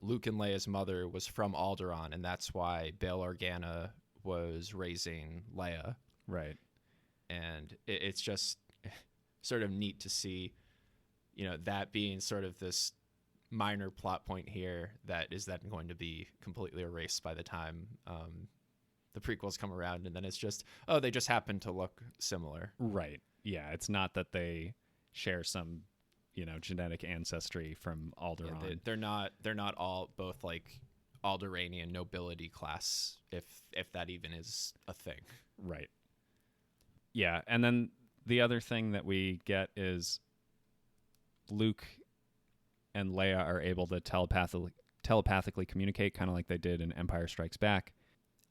Luke and Leia's mother was from Alderaan, and that's why Bail Organa was raising Leia. Right. And it's just sort of neat to see, that being sort of this minor plot point here that is then going to be completely erased by the time the prequels come around, and then it's just, they just happen to look similar. Right. Yeah, it's not that they share some genetic ancestry from Alderaan. Yeah, they're not all both like Alderaanian nobility class, if that even is a thing. Right. Yeah, and then the other thing that we get is Luke and Leia are able to telepathically communicate, kind of like they did in Empire Strikes Back.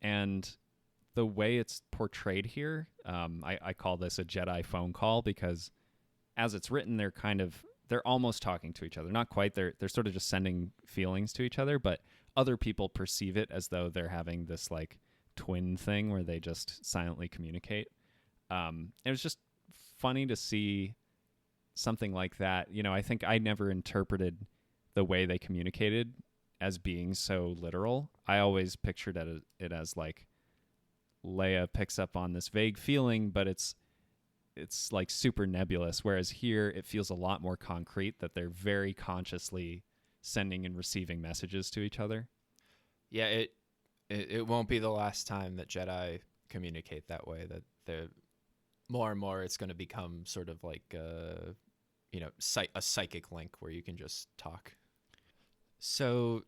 And the way it's portrayed here, I call this a Jedi phone call, because as it's written, they're almost talking to each other. Not quite. They're sort of just sending feelings to each other, but other people perceive it as though they're having this like twin thing where they just silently communicate. It was just funny to see something like that. I think I never interpreted the way they communicated as being so literal. I always pictured it as like Leia picks up on this vague feeling, but it's like super nebulous, whereas here it feels a lot more concrete, that they're very consciously sending and receiving messages to each other. Yeah, it won't be the last time that Jedi communicate that way. That they're more and more, it's going to become sort of like a psychic link where you can just talk. So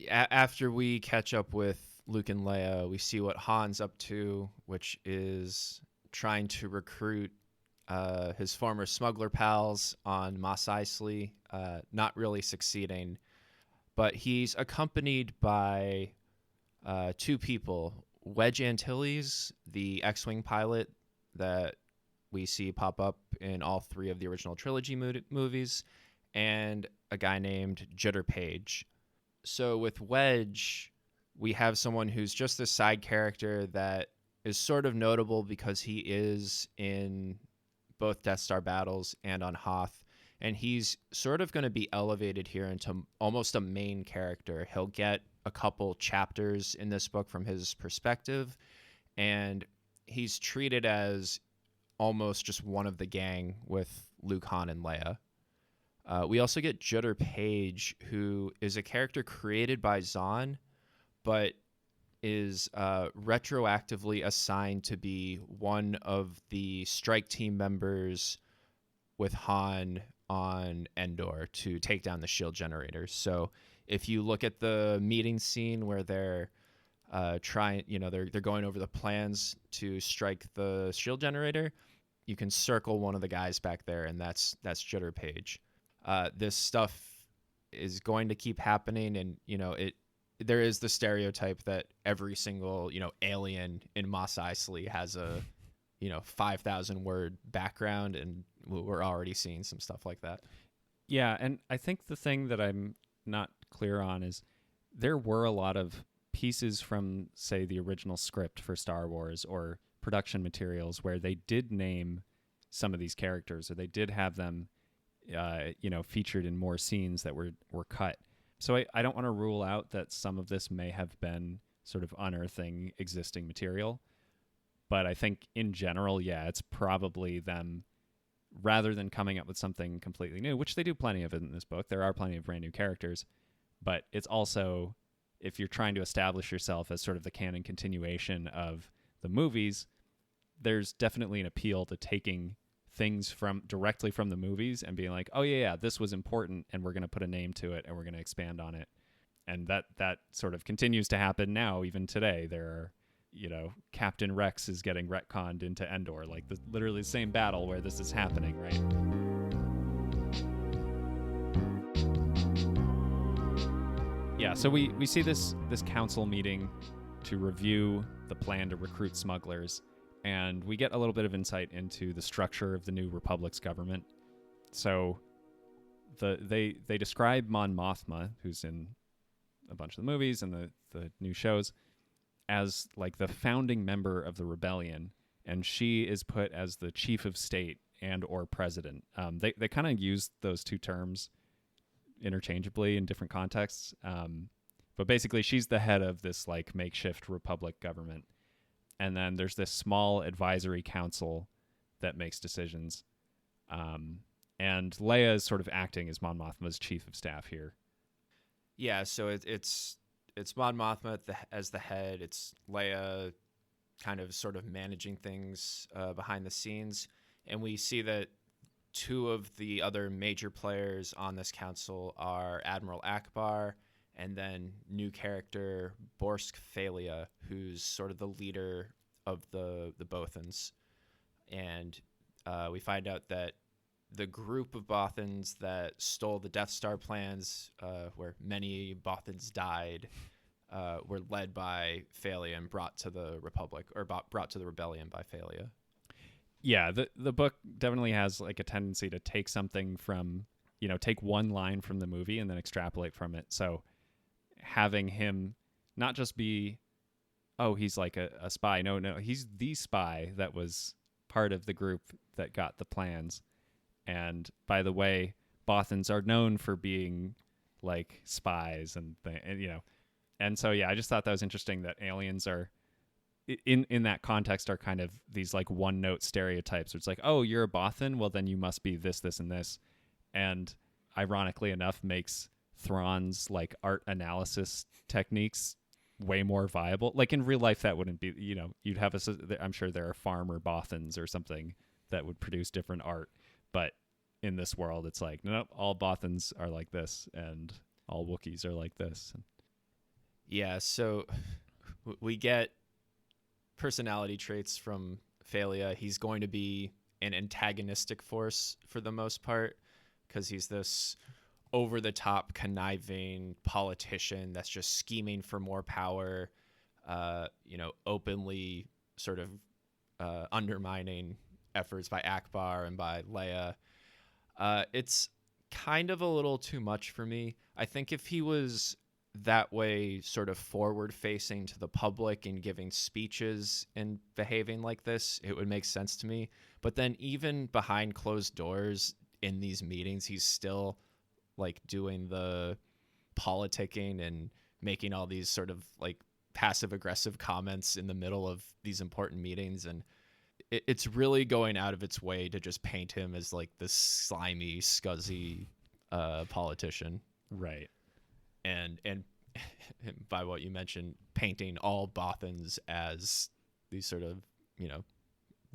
after we catch up with Luke and Leia, we see what Han's up to, which is trying to recruit his former smuggler pals on Mos Eisley, not really succeeding. But he's accompanied by two people, Wedge Antilles, the X-Wing pilot that we see pop up in all three of the original trilogy movies, and a guy named Jitter Page. So with Wedge, we have someone who's just a side character that is sort of notable because he is in both Death Star battles and on Hoth, and he's sort of going to be elevated here into almost a main character. He'll get a couple chapters in this book from his perspective, and he's treated as almost just one of the gang with Luke, Han, and Leia. We also get Judder Page, who is a character created by Zahn, but is retroactively assigned to be one of the strike team members with Han on Endor to take down the shield generators. So if you look at the meeting scene where they're they're going over the plans to strike the shield generator, you can circle one of the guys back there, and that's Judder Page. This stuff is going to keep happening, and there is the stereotype that every single alien in Mos Eisley has a 5,000 word background, and we're already seeing some stuff like that. Yeah, and I think the thing that I'm not clear on is there were a lot of pieces from, say, the original script for Star Wars or production materials where they did name some of these characters, or they did have them featured in more scenes that were cut. So I don't want to rule out that some of this may have been sort of unearthing existing material. But I think in general, yeah, it's probably them, rather than coming up with something completely new, which they do plenty of in this book. There are plenty of brand new characters. But it's also, if you're trying to establish yourself as sort of the canon continuation of the movies, there's definitely an appeal to taking things directly from the movies and being like, oh yeah, this was important, and we're going to put a name to it, and we're going to expand on it. And that sort of continues to happen now, even today. There are, Captain Rex is getting retconned into Endor, like literally the same battle where this is happening, right? Yeah, so we see this council meeting to review the plan to recruit smugglers, and we get a little bit of insight into the structure of the new Republic's government. So they describe Mon Mothma, who's in a bunch of the movies and the new shows, as like the founding member of the rebellion, and she is put as the chief of state and or president. They kind of use those two terms interchangeably in different contexts, but basically she's the head of this like makeshift republic government, and then there's this small advisory council that makes decisions, and Leia is sort of acting as Mon Mothma's chief of staff here. Yeah, so it's Mon Mothma as the head. It's Leia kind of sort of managing things behind the scenes, and we see that two of the other major players on this council are Admiral Akbar and then new character Borsk Thalia, who's sort of the leader of the Bothans. And we find out that the group of Bothans that stole the Death Star plans, where many Bothans died, were led by Thalia and brought to the Republic, or brought to the rebellion by Thalia. Yeah, the book definitely has like a tendency to take something from, take one line from the movie and then extrapolate from it. So having him not just be, oh, he's like a spy. No, he's the spy that was part of the group that got the plans. And by the way, Bothans are known for being like spies and so yeah, I just thought that was interesting that aliens are in that context are kind of these like one note stereotypes. Where it's like, oh, you're a Bothan, well then you must be this, this, and this, and ironically enough makes Thrawn's like art analysis techniques way more viable. Like in real life, that wouldn't be, you'd have I'm sure there are farmer Bothans or something that would produce different art, but in this world, it's like, nope, all Bothans are like this, and all Wookiees are like this. Yeah, so we get personality traits from Thalia. He's going to be an antagonistic force for the most part, because he's this over-the-top, conniving politician that's just scheming for more power, openly sort of undermining efforts by Akbar and by Leia. It's kind of a little too much for me. I think if he was that way, sort of forward-facing to the public and giving speeches and behaving like this, it would make sense to me. But then even behind closed doors, in these meetings, he's still like doing the politicking and making all these sort of like passive aggressive comments in the middle of these important meetings. And it's really going out of its way to just paint him as like this slimy, scuzzy politician. Right. And by what you mentioned, painting all Bothans as these sort of,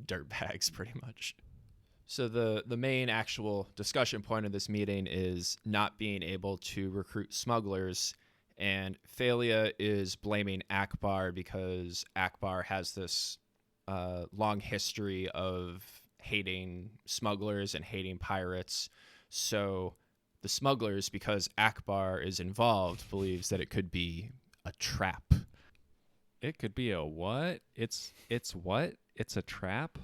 dirtbags pretty much. So the main actual discussion point of this meeting is not being able to recruit smugglers, and Thalia is blaming Akbar because Akbar has this long history of hating smugglers and hating pirates. So the smugglers, because Akbar is involved, believes that it could be a trap. It could be a what? It's what? It's a trap?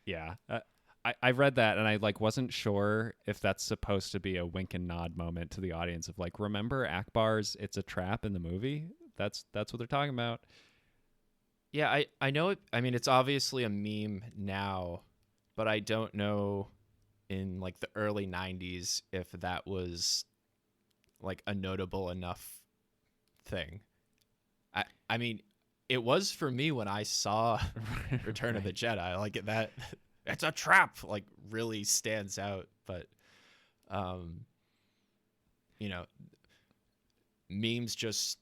Yeah. I read that and I like wasn't sure if that's supposed to be a wink and nod moment to the audience of like, remember Akbar's "It's a Trap" in the movie? That's what they're talking about. Yeah, I know it. I mean, it's obviously a meme now, but I don't know in like the early 90s if that was like a notable enough thing. I mean, it was for me when I saw Return of the Jedi. Like that, it's a trap. Like really stands out. But, memes just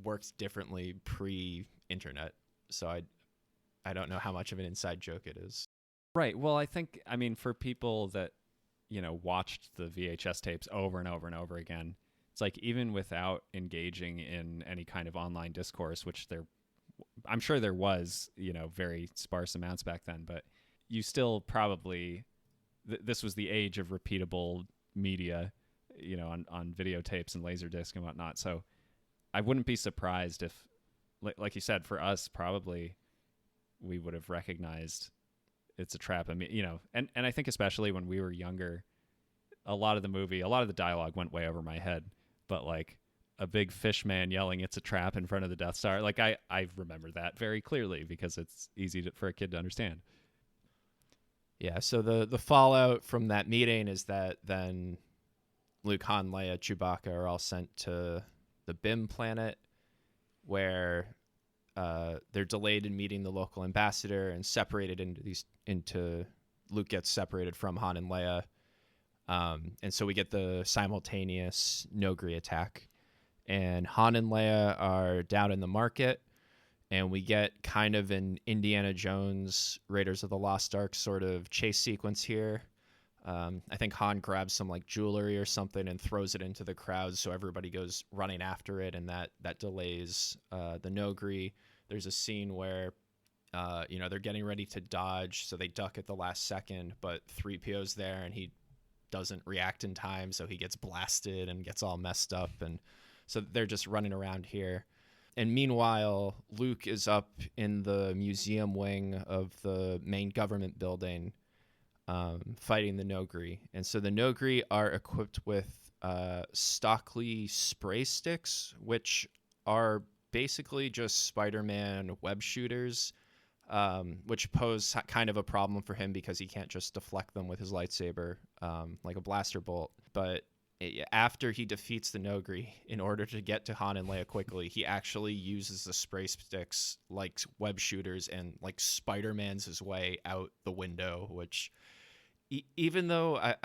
worked differently pre-internet. So I don't know how much of an inside joke it is. Right. Well, I think for people that watched the VHS tapes over and over and over again, it's like even without engaging in any kind of online discourse, which I'm sure there was, very sparse amounts back then, but you still probably, this was the age of repeatable media, on videotapes and Laserdisc and whatnot. So I wouldn't be surprised if, like you said, for us, probably we would have recognized It's a Trap. I mean, and I think especially when we were younger, a lot of the dialogue went way over my head, but like a big fish man yelling "It's a trap" in front of the Death Star, like I remember that very clearly because it's easy for a kid to understand. Yeah, so the fallout from that meeting is that then Luke, Han, Leia, Chewbacca are all sent to the BIM planet, where they're delayed in meeting the local ambassador and separated into Luke gets separated from Han and Leia. And so we get the simultaneous Nogri attack. And Han and Leia are down in the market, and we get kind of an Indiana Jones, Raiders of the Lost Ark sort of chase sequence here. I think Han grabs some like jewelry or something and throws it into the crowd, so everybody goes running after it, and that delays the Nogri. There's a scene where they're getting ready to dodge, so they duck at the last second, but 3PO's there and he doesn't react in time, so he gets blasted and gets all messed up, and so they're just running around here. And meanwhile, Luke is up in the museum wing of the main government building, fighting the Nogri. And so the Nogri are equipped with Stockley spray sticks, which are basically just Spider-Man web shooters, which pose kind of a problem for him because he can't just deflect them with his lightsaber like a blaster bolt. But after he defeats the Nogri, in order to get to Han and Leia quickly, he actually uses the spray sticks like web shooters and like Spider-Man's his way out the window, which even though I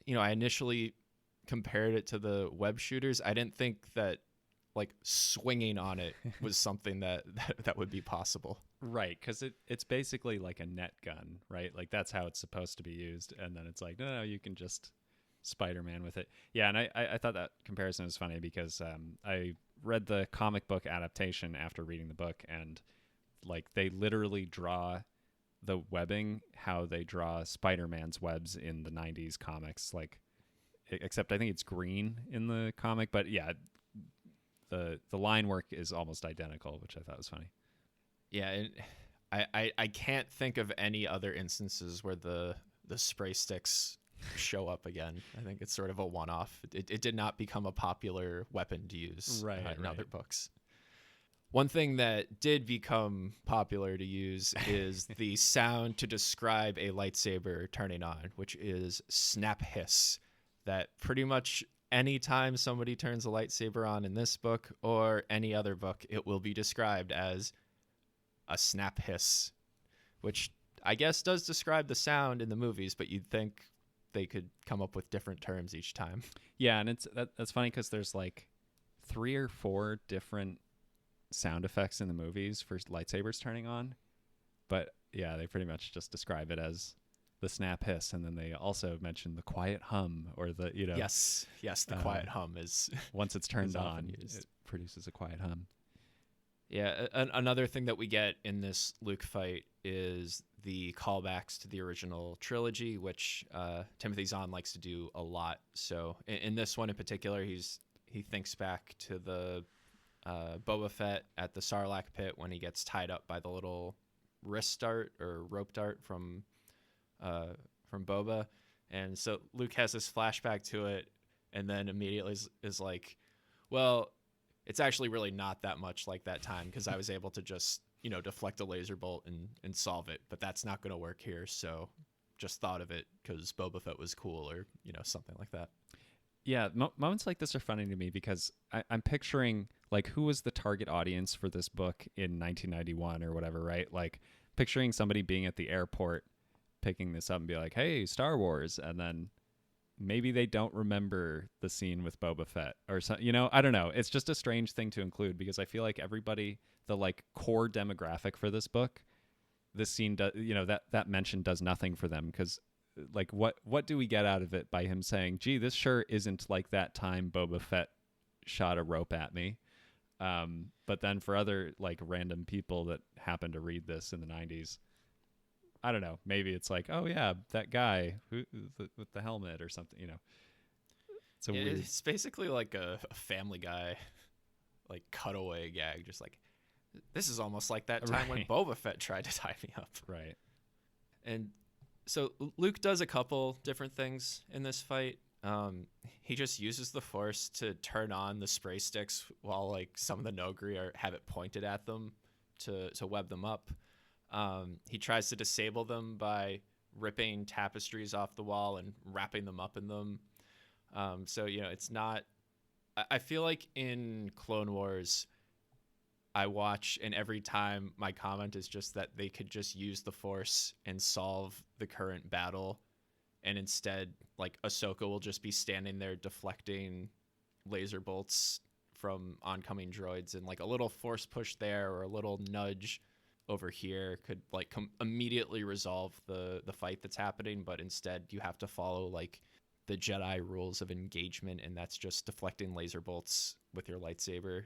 initially compared it to the web shooters, I didn't think that like swinging on it was something that would be possible. Right, because it's basically like a net gun, right? Like that's how it's supposed to be used, and then it's like no, you can just Spider-Man with it. Yeah, and I thought that comparison was funny because I read the comic book adaptation after reading the book, and like they literally draw the webbing how they draw Spider-Man's webs in the 90s comics, like except I think it's green in the comic, but yeah, the line work is almost identical, which I thought was funny. Yeah, and I can't think of any other instances where the spray sticks show up again. I think it's sort of a one-off. It did not become a popular weapon to use in other books. One thing that did become popular to use is the sound to describe a lightsaber turning on, which is snap hiss. That pretty much anytime somebody turns a lightsaber on in this book or any other book, it will be described as a snap hiss, which I guess does describe the sound in the movies, but you'd think they could come up with different terms each time. Yeah, and that's funny because there's like 3 or 4 different sound effects in the movies for lightsabers turning on, but yeah, they pretty much just describe it as the snap hiss, and then they also mention the quiet hum, or the Yes, the quiet hum is once it's turned on, used. it produces a quiet hum. Yeah, another thing that we get in this Luke fight is the callbacks to the original trilogy, which Timothy Zahn likes to do a lot. So in this one in particular, he thinks back to the Boba Fett at the Sarlacc pit when he gets tied up by the little wrist dart or rope dart from Boba, and so Luke has this flashback to it, and then immediately is like, well, it's actually really not that much like that time because I was able to just deflect a laser bolt and solve it, but that's not going to work here. So just thought of it because Boba Fett was cool, or something like that. Yeah, moments like this are funny to me because I'm picturing like who was the target audience for this book in 1991 or whatever, right? Like picturing somebody being at the airport picking this up and be like, hey, Star Wars, and then maybe they don't remember the scene with Boba Fett or something. I don't know. It's just a strange thing to include because I feel like everybody, the like core demographic for this book, this scene does, that mention does nothing for them because like what do we get out of it by him saying, gee, this sure isn't like that time Boba Fett shot a rope at me. But then for other like random people that happen to read this in the 90s, I don't know, maybe it's like, oh yeah, that guy with the helmet or something, It's weird. It's basically like a Family Guy like cutaway gag, just like, this is almost like that time when Boba Fett tried to tie me up. Right. And so Luke does a couple different things in this fight. He just uses the Force to turn on the spray sticks while like some of the Nogri have it pointed at them to web them up. He tries to disable them by ripping tapestries off the wall and wrapping them up in them. So it's not. I feel like in Clone Wars, I watch, and every time my comment is just that they could just use the Force and solve the current battle, and instead, like, Ahsoka will just be standing there deflecting laser bolts from oncoming droids, and like a little Force push there or a little nudge over here could like immediately resolve the fight that's happening. But instead, you have to follow like the Jedi rules of engagement, and that's just deflecting laser bolts with your lightsaber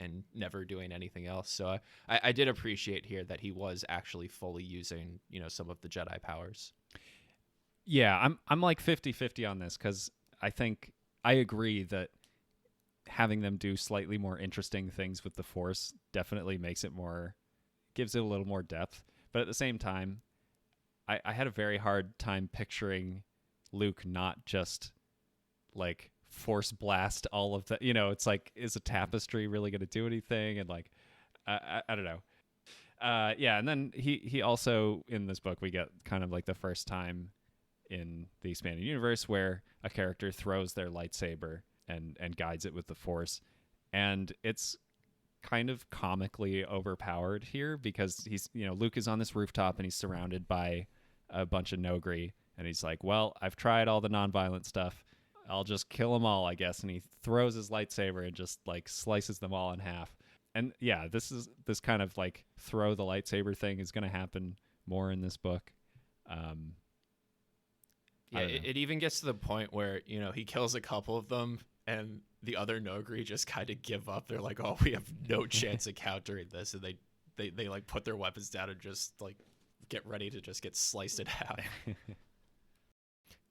and never doing anything else. So I did appreciate here that he was actually fully using, some of the Jedi powers. Yeah, I'm like 50-50 on this because I think I agree that having them do slightly more interesting things with the Force definitely gives it a little more depth. But at the same time, I had a very hard time picturing Luke not just like Force blast all of the, it's like, is a tapestry really going to do anything? And like, I don't know. Yeah. And then he also, in this book, we get kind of like the first time in the expanded universe where a character throws their lightsaber and guides it with the Force. And it's kind of comically overpowered here because he's, Luke is on this rooftop and he's surrounded by a bunch of Nogri. And he's like, well, I've tried all the nonviolent stuff. I'll just kill them all, I guess. And he throws his lightsaber and just like slices them all in half. And yeah, this kind of like throw the lightsaber thing is going to happen more in this book. Yeah, it even gets to the point where, he kills a couple of them and the other Nogri just kind of give up. They're like, oh, we have no chance of countering this. And they like put their weapons down and just like get ready to just get sliced in half.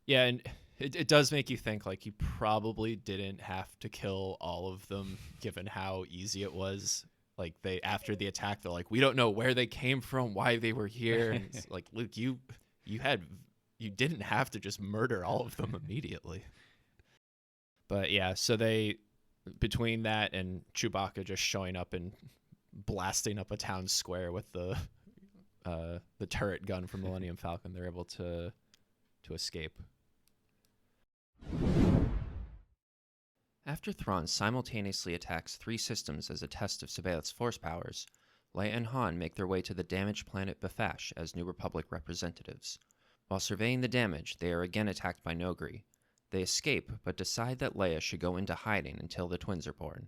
Yeah, and it does make you think like he probably didn't have to kill all of them given how easy it was. Like after the attack, they're like, we don't know where they came from, why they were here. And it's like, Luke, you didn't have to just murder all of them immediately. But yeah, so they between that and Chewbacca just showing up and blasting up a town square with the turret gun from Millennium Falcon, they're able to escape. After Thrawn simultaneously attacks 3 systems as a test of C'baoth's force powers, Leia and Han make their way to the damaged planet Bafash as New Republic representatives. While surveying the damage, they are again attacked by Nogri. They escape, but decide that Leia should go into hiding until the twins are born.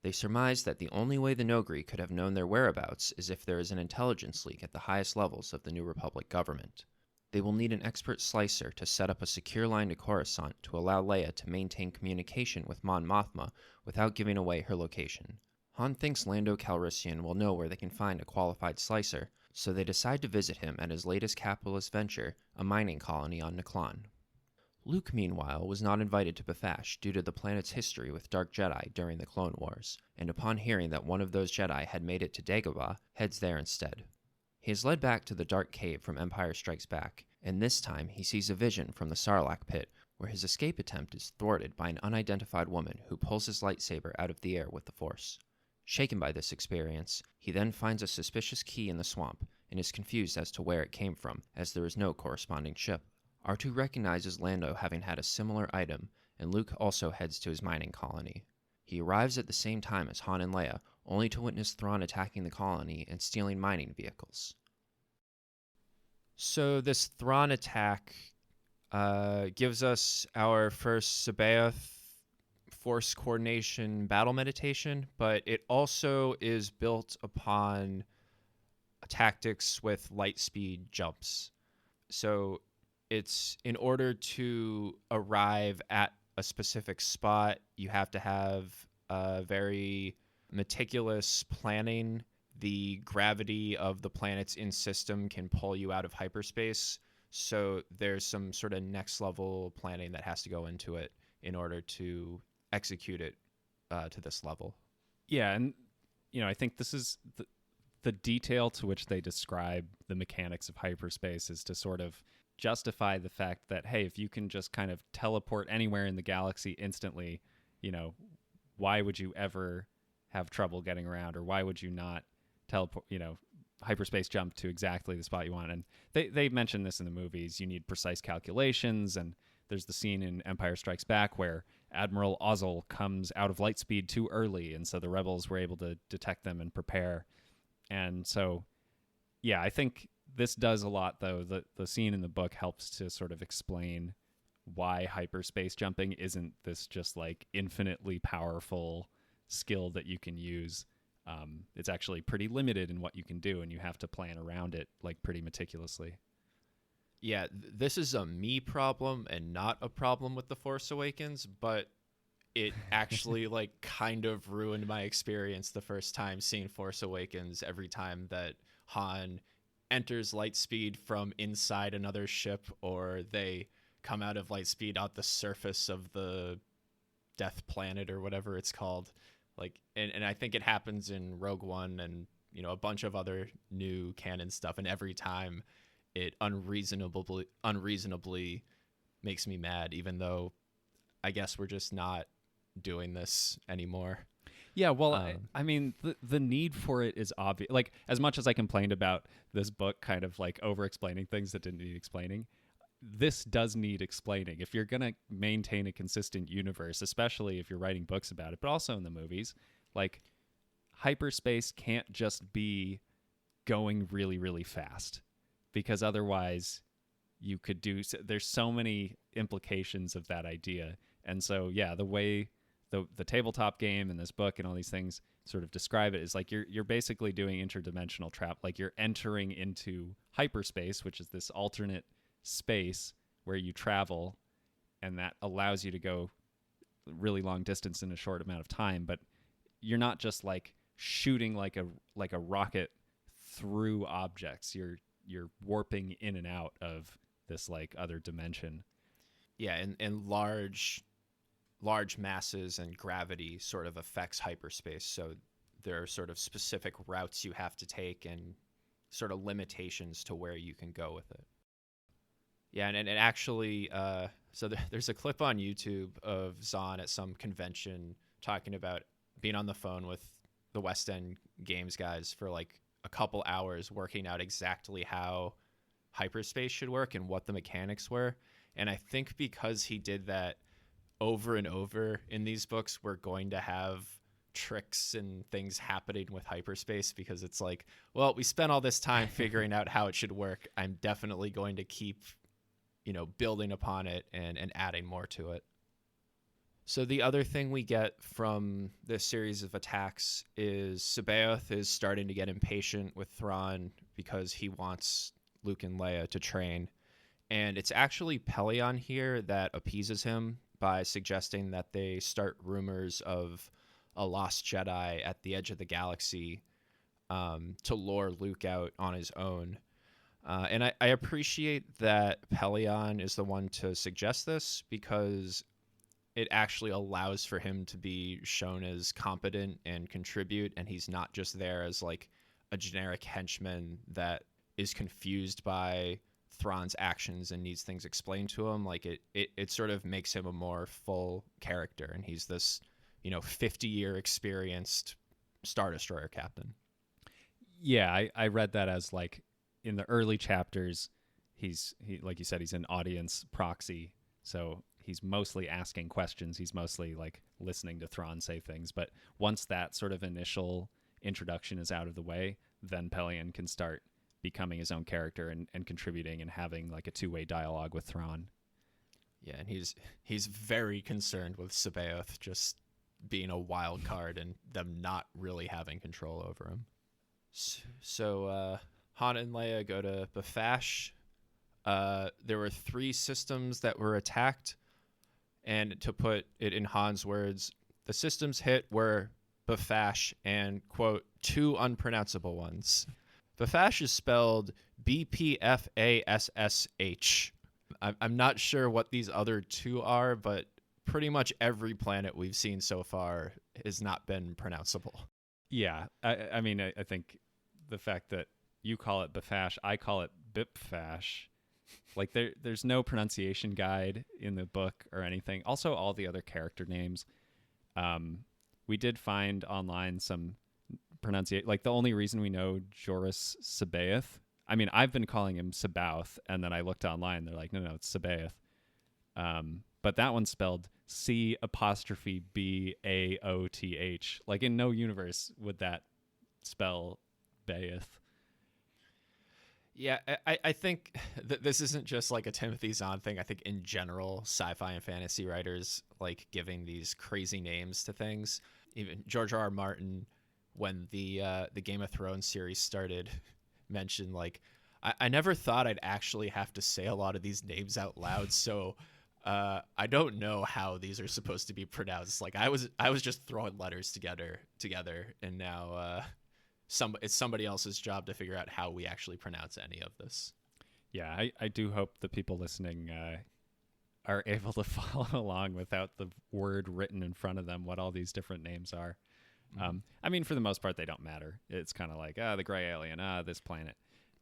They surmise that the only way the Nogri could have known their whereabouts is if there is an intelligence leak at the highest levels of the New Republic government. They will need an expert slicer to set up a secure line to Coruscant to allow Leia to maintain communication with Mon Mothma without giving away her location. Han thinks Lando Calrissian will know where they can find a qualified slicer, so they decide to visit him at his latest capitalist venture, a mining colony on Naklon. Luke, meanwhile, was not invited to Bafash due to the planet's history with Dark Jedi during the Clone Wars, and upon hearing that one of those Jedi had made it to Dagobah, heads there instead. He is led back to the Dark Cave from Empire Strikes Back, and this time he sees a vision from the Sarlacc pit, where his escape attempt is thwarted by an unidentified woman who pulls his lightsaber out of the air with the Force. Shaken by this experience, he then finds a suspicious key in the swamp and is confused as to where it came from, as there is no corresponding ship. R2 recognizes Lando having had a similar item, and Luke also heads to his mining colony. He arrives at the same time as Han and Leia, only to witness Thrawn attacking the colony and stealing mining vehicles. So this Thrawn attack gives us our first C'baoth force coordination battle meditation, but it also is built upon tactics with light speed jumps. So it's in order to arrive at a specific spot, you have to have a very meticulous planning. The gravity of the planets in system can pull you out of hyperspace. So there's some sort of next level planning that has to go into it in order to execute it to this level. Yeah, and I think this is the detail to which they describe the mechanics of hyperspace is to sort of justify the fact that, hey, if you can just kind of teleport anywhere in the galaxy instantly, why would you ever have trouble getting around, or why would you not teleport, hyperspace jump to exactly the spot you want? And they mention this in the movies. You need precise calculations, and there's the scene in Empire Strikes Back where Admiral Ozzel comes out of light speed too early, and so the rebels were able to detect them and prepare. And so, yeah, I think this does a lot, though. The scene in the book helps to sort of explain why hyperspace jumping isn't this just like infinitely powerful skill that you can use. It's actually pretty limited in what you can do, and you have to plan around it like pretty meticulously. Yeah, this is a me problem and not a problem with The Force Awakens, but it actually like kind of ruined my experience the first time seeing Force Awakens. Every time that Han enters light speed from inside another ship, or they come out of light speed at the surface of the Death Planet or whatever it's called, like, and I think it happens in Rogue One and a bunch of other new canon stuff, and every time it unreasonably makes me mad, even though I guess we're just not doing this anymore. Yeah, well, I mean, the need for it is obvious. Like, as much as I complained about this book kind of like over-explaining things that didn't need explaining, this does need explaining. If you're going to maintain a consistent universe, especially if you're writing books about it, but also in the movies, like, hyperspace can't just be going really, really fast, because otherwise you could do... There's so many implications of that idea. And so, yeah, the way... The tabletop game and this book and all these things sort of describe it is like you're basically doing interdimensional trap. Like, you're entering into hyperspace, which is this alternate space where you travel, and that allows you to go really long distance in a short amount of time. But you're not just like shooting like a rocket through objects. You're warping in and out of this like other dimension. Yeah, and large masses and gravity sort of affects hyperspace. So there are sort of specific routes you have to take and sort of limitations to where you can go with it. Yeah, and actually, so there's a clip on YouTube of Zahn at some convention talking about being on the phone with the West End Games guys for like a couple hours working out exactly how hyperspace should work and what the mechanics were. And I think because he did that over and over in these books, we're going to have tricks and things happening with hyperspace, because it's like, well, we spent all this time figuring out how it should work. I'm definitely going to keep, building upon it and adding more to it. So the other thing we get from this series of attacks is Sabaoth is starting to get impatient with Thrawn because he wants Luke and Leia to train. And it's actually Pelion here that appeases him by suggesting that they start rumors of a lost Jedi at the edge of the galaxy to lure Luke out on his own. And I appreciate that Pelion is the one to suggest this, because it actually allows for him to be shown as competent and contribute, and he's not just there as like a generic henchman that is confused by Thrawn's actions and needs things explained to him. Like it sort of makes him a more full character, and he's this 50-year experienced Star Destroyer captain. Yeah, I read that as like in the early chapters, he like you said, he's an audience proxy, so he's mostly asking questions. He's mostly like listening to Thrawn say things. But once that sort of initial introduction is out of the way, then Pelion can start becoming his own character and contributing and having like a two-way dialogue with Thrawn. Yeah, and he's very concerned with Sabaoth just being a wild card and them not really having control over him. So Han and Leia go to Bafash. There were 3 systems that were attacked, and to put it in Han's words, the systems hit were Bafash and, quote, 2 unpronounceable ones. Bafash is spelled B-P-F-A-S-S-H. I'm not sure what these other 2 are, but pretty much every planet we've seen so far has not been pronounceable. Yeah, I mean, I think the fact that you call it Bafash, I call it Bipfash. Like there's no pronunciation guide in the book or anything. Also, all the other character names, we did find online some pronunciation. Like the only reason we know Joruus Sabaoth. I mean, I've been calling him Sabaoth, and then I looked online. They're like, no, it's Sabaoth. But that one's spelled C''B''A''O''T''. Like in no universe would that spell Baoth. Yeah, I think that this isn't just like a Timothy Zahn thing. I think in general, sci-fi and fantasy writers like giving these crazy names to things. Even George R.R. Martin, when the Game of Thrones series started, mentioned like, I never thought I'd actually have to say a lot of these names out loud. So I don't know how these are supposed to be pronounced. Like I was just throwing letters together, and now it's somebody else's job to figure out how we actually pronounce any of this. Yeah, I do hope the people listening are able to follow along without the word written in front of them what all these different names are. Mm-hmm. I mean, for the most part, they don't matter. It's kind of like, the gray alien, this planet.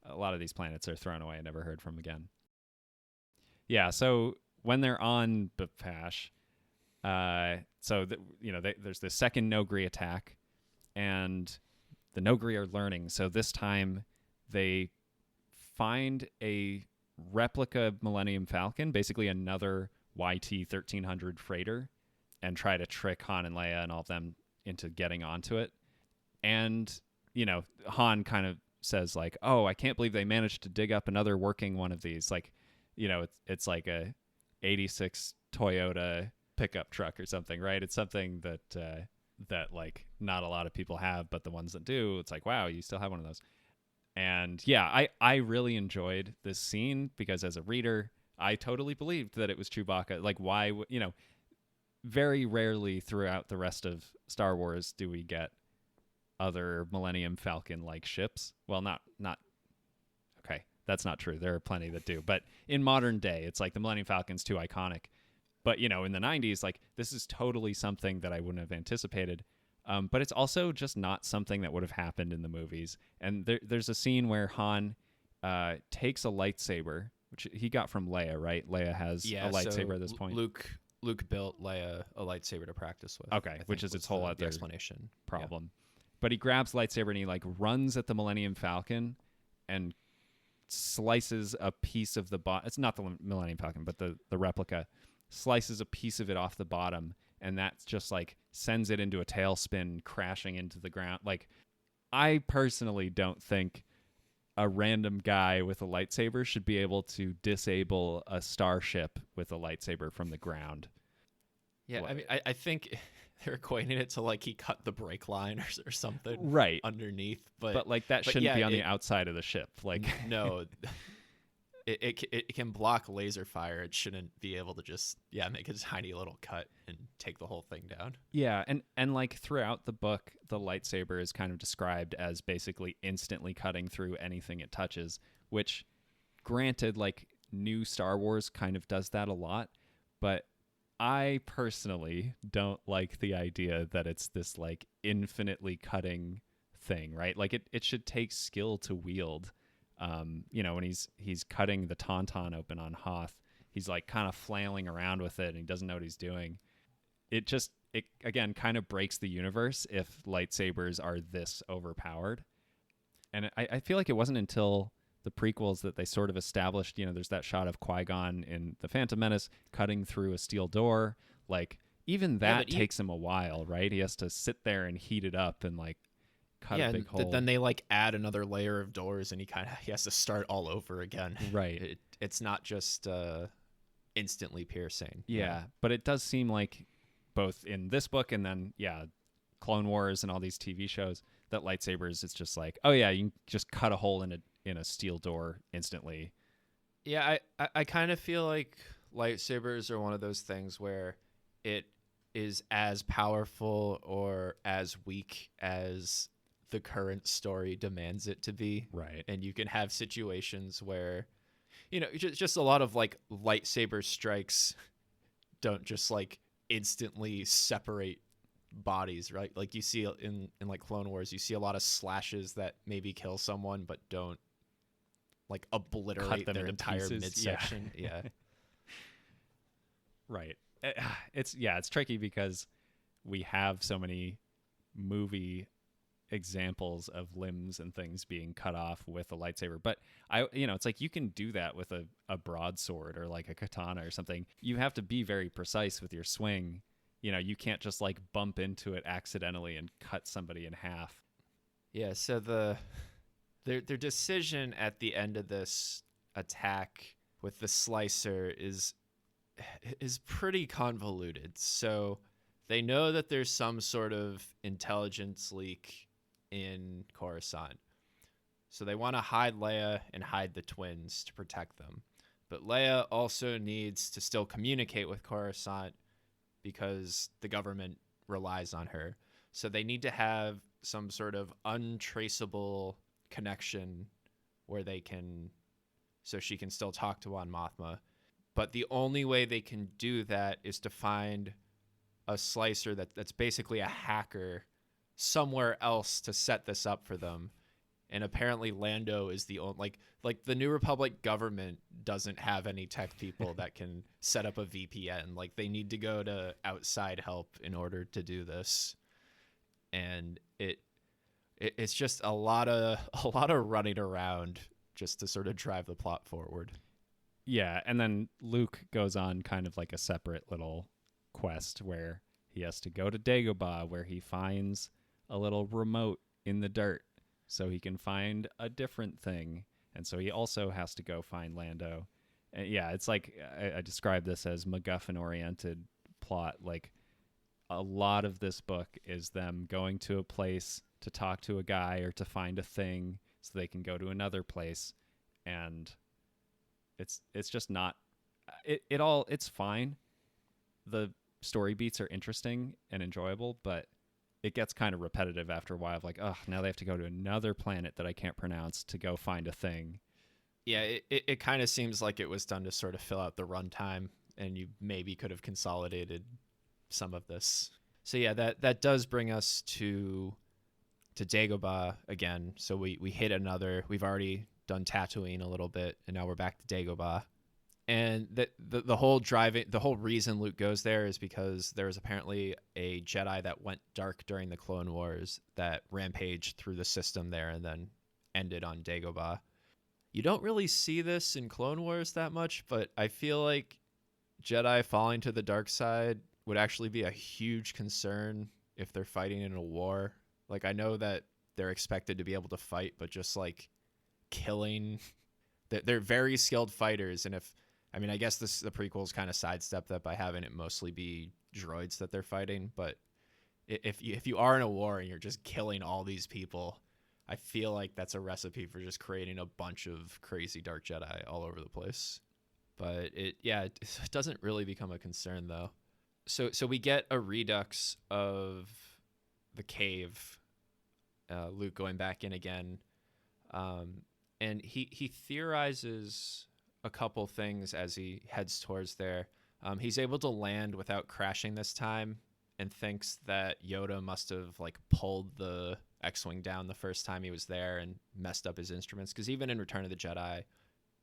A lot of these planets are thrown away and never heard from again. Yeah, so when they're on Bafash, there's the second Nogri attack, and the Nogri are learning. So this time they find a replica Millennium Falcon, basically another YT-1300 freighter, and try to trick Han and Leia and all of them into getting onto it. And, Han kind of says like, oh, I can't believe they managed to dig up another working one of these. Like, it's like a 86 Toyota pickup truck or something, right? It's something that like not a lot of people have, but the ones that do, it's like, wow, you still have one of those. And yeah, I really enjoyed this scene because as a reader, I totally believed that it was Chewbacca. Like, why, very rarely throughout the rest of Star Wars do we get other Millennium Falcon-like ships. Well, not okay, that's not true. There are plenty that do. But in modern day, it's like the Millennium Falcon's too iconic. But, in the 90s, like, this is totally something that I wouldn't have anticipated. But it's also just not something that would have happened in the movies. And there's a scene where Han takes a lightsaber, which he got from Leia, right? Leia has a lightsaber at this point. Luke Luke built Leia a lightsaber to practice with. Okay, I think which is its was whole the other explanation. problem. But he grabs lightsaber and he like runs at the Millennium Falcon and slices a piece of the bottom. It's not the Millennium Falcon, but the replica slices a piece of it off the bottom, and that just like sends it into a tailspin, crashing into the ground. Like, I personally don't think a random guy with a lightsaber should be able to disable a starship with a lightsaber from the ground. Yeah, I mean, I think they're equating it to like he cut the brake line or something Right. underneath, But like that shouldn't yeah, be on the outside of the ship. Like no, it can block laser fire. It shouldn't be able to just make a tiny little cut and take the whole thing down. Yeah, and like throughout the book, the lightsaber is kind of described as basically instantly cutting through anything it touches, which granted, like new Star Wars kind of does that a lot, but I personally don't like the idea that it's this like infinitely cutting thing, right? Like it should take skill to wield. When he's cutting the tauntaun open on Hoth, he's like kind of flailing around with it and he doesn't know what he's doing. It again kind of breaks the universe if lightsabers are this overpowered. And I feel like it wasn't until the prequels that they sort of established, there's that shot of Qui-Gon in The Phantom Menace cutting through a steel door. Like, even that takes him a while, right? He has to sit there and heat it up and like cut a big hole. Then they like add another layer of doors and he has to start all over again. Right. It's not just instantly piercing. Yeah, but it does seem like both in this book and then Clone Wars and all these TV shows that lightsabers, it's just like, oh yeah, you can just cut a hole in a steel door instantly. Yeah, I kind of feel like lightsabers are one of those things where it is as powerful or as weak as the current story demands it to be. Right. And you can have situations where, just a lot of like lightsaber strikes don't just like instantly separate bodies, right? Like you see in like Clone Wars, you see a lot of slashes that maybe kill someone but don't like obliterate their entire pieces. midsection. Yeah. Right. It's tricky because we have so many movie examples of limbs and things being cut off with a lightsaber, but it's like you can do that with a broadsword or like a katana or something. You have to be very precise with your swing. You can't just like bump into it accidentally and cut somebody in half. Yeah, so their decision at the end of this attack with the slicer is pretty convoluted. So they know that there's some sort of intelligence leak in Coruscant. So they want to hide Leia and hide the twins to protect them. But Leia also needs to still communicate with Coruscant because the government relies on her. So they need to have some sort of untraceable connection where so she can still talk to Mon Mothma. But the only way they can do that is to find a slicer that's basically a hacker somewhere else to set this up for them. And apparently Lando is the only like the New Republic government doesn't have any tech people that can set up a VPN. Like they need to go to outside help in order to do this. And it's just a lot of running around just to sort of drive the plot forward. Yeah, and then Luke goes on kind of like a separate little quest where he has to go to Dagobah, where he finds a little remote in the dirt so he can find a different thing. And so he also has to go find Lando. And yeah, it's like I describe this as MacGuffin-oriented plot. Like a lot of this book is them going to a place to talk to a guy or to find a thing so they can go to another place. And it's just not it's fine. The story beats are interesting and enjoyable, but it gets kind of repetitive after a while of like, oh, now they have to go to another planet that I can't pronounce to go find a thing. Yeah, it kind of seems like it was done to sort of fill out the runtime, and you maybe could have consolidated some of this. So yeah, that does bring us to Dagobah again. So we hit we've already done Tatooine a little bit, and now we're back to Dagobah. And the whole reason Luke goes there is because there was apparently a Jedi that went dark during the Clone Wars that rampaged through the system there and then ended on Dagobah. You don't really see this in Clone Wars that much, but I feel like Jedi falling to the dark side would actually be a huge concern if they're fighting in a war. Like, I know that they're expected to be able to fight, but just like killing, they're very skilled fighters. And I guess the prequels kind of sidestep that by having it mostly be droids that they're fighting. But if you are in a war and you're just killing all these people, I feel like that's a recipe for just creating a bunch of crazy dark Jedi all over the place. But it doesn't really become a concern though. So we get a redux of the cave, Luke going back in again, and he theorizes a couple things as he heads towards there. He's able to land without crashing this time, and thinks that Yoda must have like pulled the X-wing down the first time he was there and messed up his instruments, because even in Return of the Jedi,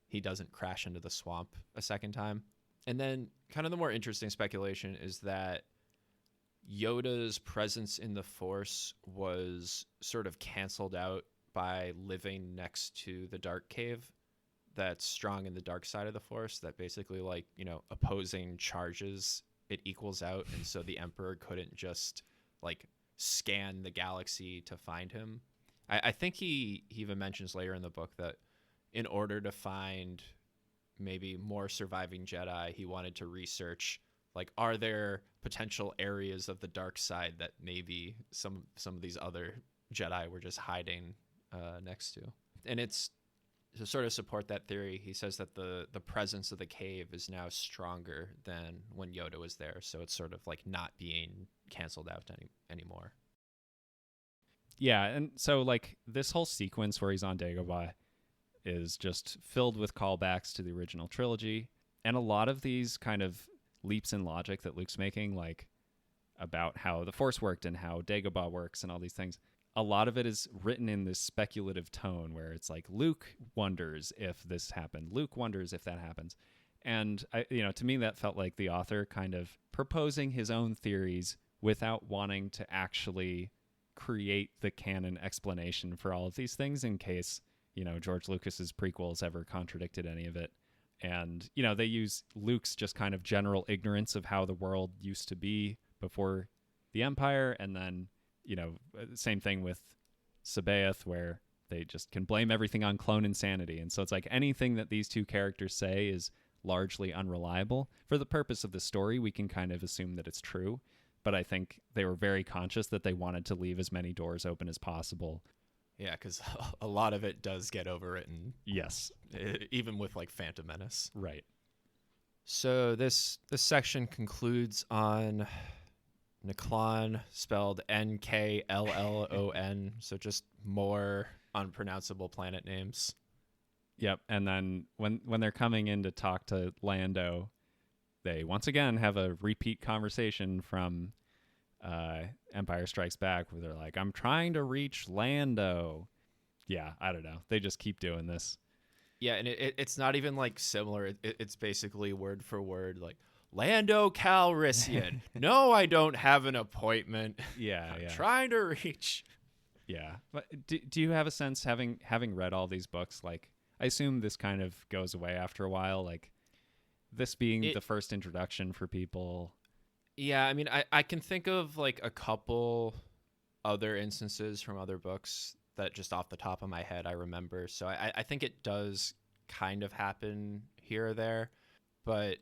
he doesn't crash into the swamp a second time. And then kind of the more interesting speculation is that Yoda's presence in the Force was sort of canceled out by living next to the dark cave that's strong in the dark side of the Force, that basically, like, you know, opposing charges, it equals out. And so the Emperor couldn't just like scan the galaxy to find him. I think he even mentions later in the book that in order to find maybe more surviving Jedi, he wanted to research, like, are there potential areas of the dark side that maybe some of these other Jedi were just hiding next to. And it's to sort of support that theory. He says that the presence of the cave is now stronger than when Yoda was there, so it's sort of like not being canceled out anymore. Yeah, and so like this whole sequence where he's on Dagobah is just filled with callbacks to the original trilogy, and a lot of these kind of leaps in logic that Luke's making, like about how the Force worked and how Dagobah works and all these things, a lot of it is written in this speculative tone where it's like Luke wonders if this happened, Luke wonders if that happens. And to me that felt like the author kind of proposing his own theories without wanting to actually create the canon explanation for all of these things in case George Lucas's prequels ever contradicted any of it. And they use Luke's just kind of general ignorance of how the world used to be before the Empire, and then same thing with Sabaoth, where they just can blame everything on clone insanity. And so it's like anything that these two characters say is largely unreliable. For the purpose of the story, we can kind of assume that it's true, but I think they were very conscious that they wanted to leave as many doors open as possible. Yeah, because a lot of it does get overwritten. Yes. Even with like Phantom Menace. Right. So this section concludes on Nklon, spelled Nklllon, so just more unpronounceable planet names. Yep, and then when they're coming in to talk to Lando, they once again have a repeat conversation from Empire Strikes Back where they're like, I'm trying to reach Lando. Yeah, I don't know. They just keep doing this. Yeah, and it's not even like similar. It's basically word for word, like, Lando Calrissian. No, I don't have an appointment. Yeah, I'm trying to reach. Yeah. But do you have a sense, having read all these books, like, I assume this kind of goes away after a while, like this being the first introduction for people? Yeah, I mean, I can think of like a couple other instances from other books that just off the top of my head I remember. So I think it does kind of happen here or there, but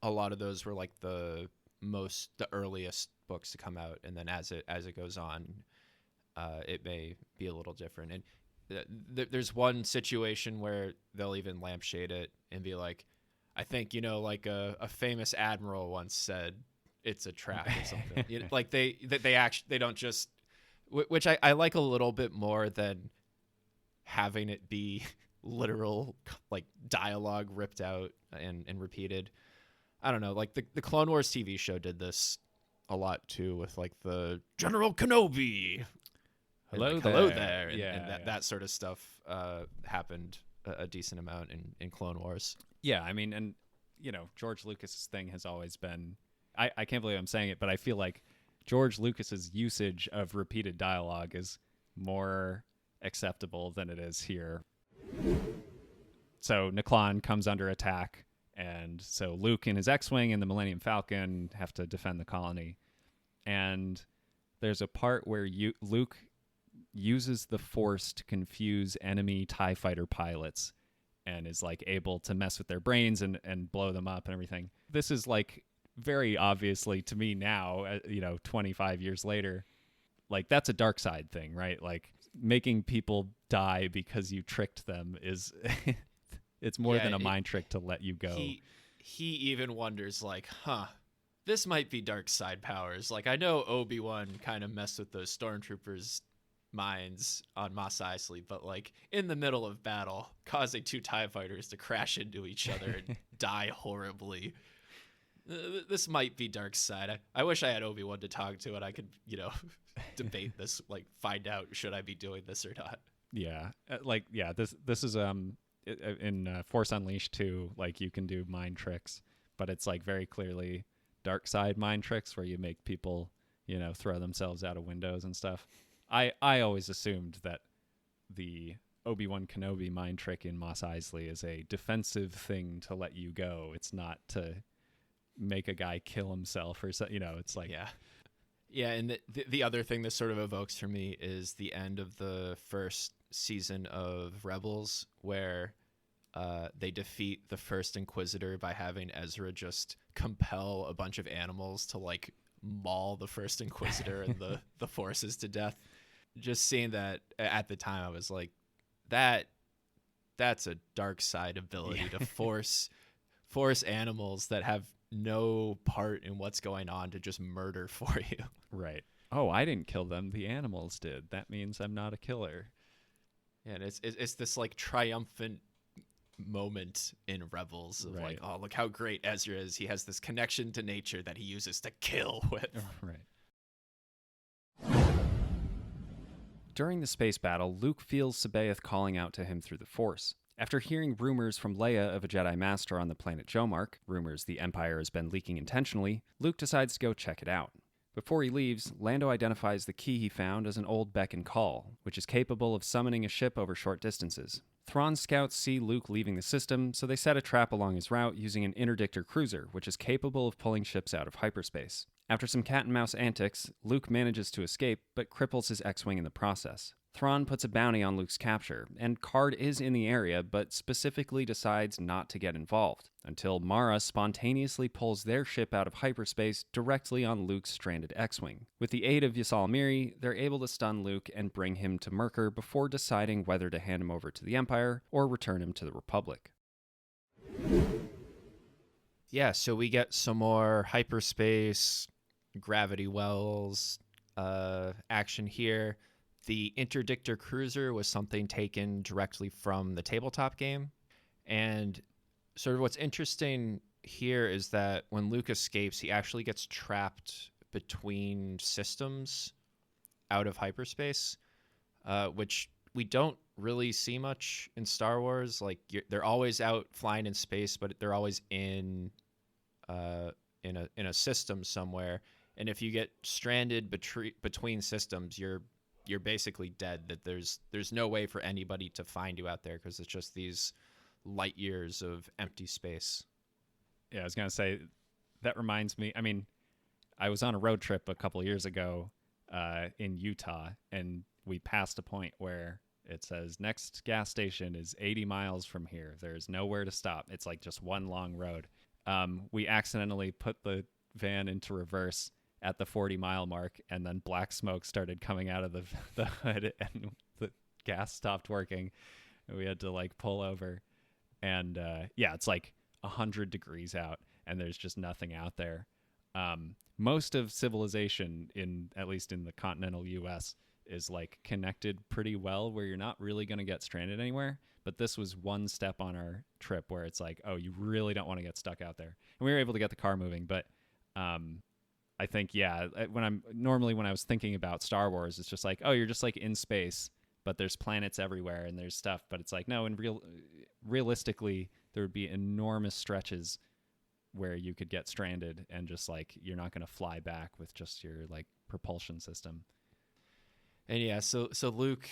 a lot of those were like the earliest books to come out, and then as it goes on, it may be a little different. And there's one situation where they'll even lampshade it and be like, I think like a famous admiral once said it's a trap or something. Like they don't just, which I like a little bit more than having it be literal like dialogue ripped out and repeated. I don't know, like the Clone Wars TV show did this a lot too, with like the General Kenobi. Hello there. And that sort of stuff happened a decent amount in Clone Wars. Yeah, I mean, and George Lucas's thing has always been, I can't believe I'm saying it, but I feel like George Lucas's usage of repeated dialogue is more acceptable than it is here. So Naklon comes under attack, and so Luke in his X-Wing and the Millennium Falcon have to defend the colony. And there's a part where Luke uses the Force to confuse enemy TIE fighter pilots and is like able to mess with their brains and blow them up and everything. This is like very obviously to me now, 25 years later, like that's a dark side thing, right? Like making people die because you tricked them is it's more than a mind trick to let you go. He even wonders like, this might be dark side powers. Like I know Obi-Wan kind of messed with those stormtroopers' minds on Mos Eisley, but like in the middle of battle, causing 2 TIE fighters to crash into each other and die horribly. This might be dark side. I wish I had Obi-Wan to talk to and I could, debate this, like find out should I be doing this or not. Yeah. This is in Force Unleashed 2, like you can do mind tricks, but it's like very clearly dark side mind tricks where you make people, throw themselves out of windows and stuff. I always assumed that the Obi-Wan Kenobi mind trick in Mos Eisley is a defensive thing to let you go. It's not to make a guy kill himself or so, it's like yeah. And the other thing this sort of evokes for me is the end of the first season of Rebels, where they defeat the first Inquisitor by having Ezra just compel a bunch of animals to like maul the first Inquisitor and the forces to death. Just seeing that at the time, I was like, that's a dark side ability to force animals that have no part in what's going on to just murder for you. Right. Oh, I didn't kill them. The animals did. That means I'm not a killer. Yeah, and it's this like triumphant moment in Rebels of like, oh, look how great Ezra is. He has this connection to nature that he uses to kill with. Right. During the space battle, Luke feels Sabaoth calling out to him through the Force. After hearing rumors from Leia of a Jedi Master on the planet Jomark, rumors the Empire has been leaking intentionally, Luke decides to go check it out. Before he leaves, Lando identifies the key he found as an old beck and call, which is capable of summoning a ship over short distances. Thrawn scouts see Luke leaving the system, so they set a trap along his route using an interdictor cruiser, which is capable of pulling ships out of hyperspace. After some cat-and-mouse antics, Luke manages to escape, but cripples his X-Wing in the process. Thrawn puts a bounty on Luke's capture, and Card is in the area, but specifically decides not to get involved, until Mara spontaneously pulls their ship out of hyperspace directly on Luke's stranded X-Wing. With the aid of Yasal Miri, they're able to stun Luke and bring him to Merkur before deciding whether to hand him over to the Empire or return him to the Republic. Yeah, so we get some more hyperspace, gravity wells action here. The interdictor cruiser was something taken directly from the tabletop game. And sort of what's interesting here is that when Luke escapes, he actually gets trapped between systems out of hyperspace, which we don't really see much in Star Wars. Like they're always out flying in space, but they're always in a system somewhere. And if you get stranded between systems, you're basically dead. That there's no way for anybody to find you out there because it's just these light years of empty space. Yeah, I was gonna say that reminds me. I mean, I was on a road trip a couple years ago in Utah, and we passed a point where it says next gas station is 80 miles from here. There's nowhere to stop. It's like just one long road. We accidentally put the van into reverse at the 40-mile mark, and then black smoke started coming out of the hood, and the gas stopped working, and we had to like pull over. And it's like 100 degrees out, and there's just nothing out there. Most of civilization, at least in the continental U.S., is like connected pretty well, where you're not really going to get stranded anywhere. But this was one step on our trip where it's like, oh, you really don't want to get stuck out there. And we were able to get the car moving, but I think, when I was thinking about Star Wars, it's just like, oh, you're just like in space, but there's planets everywhere and there's stuff. But it's like, no, realistically, there would be enormous stretches where you could get stranded and just like you're not going to fly back with just your like propulsion system. And yeah, so Luke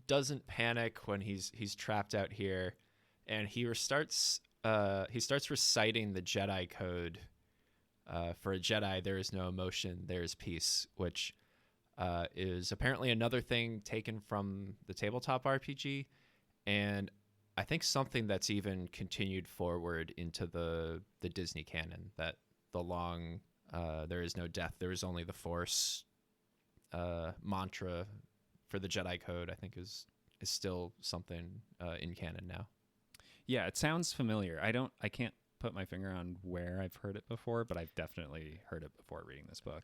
doesn't panic when he's trapped out here, and he starts reciting the Jedi code. For a Jedi, there is no emotion, there is peace, which is apparently another thing taken from the tabletop RPG, and I think something that's even continued forward into the Disney canon, that the long there is no death, there is only the Force mantra for the Jedi code, I think is still something in canon now. Yeah, it sounds familiar. I can't put my finger on where I've heard it before, but I've definitely heard it before reading this book.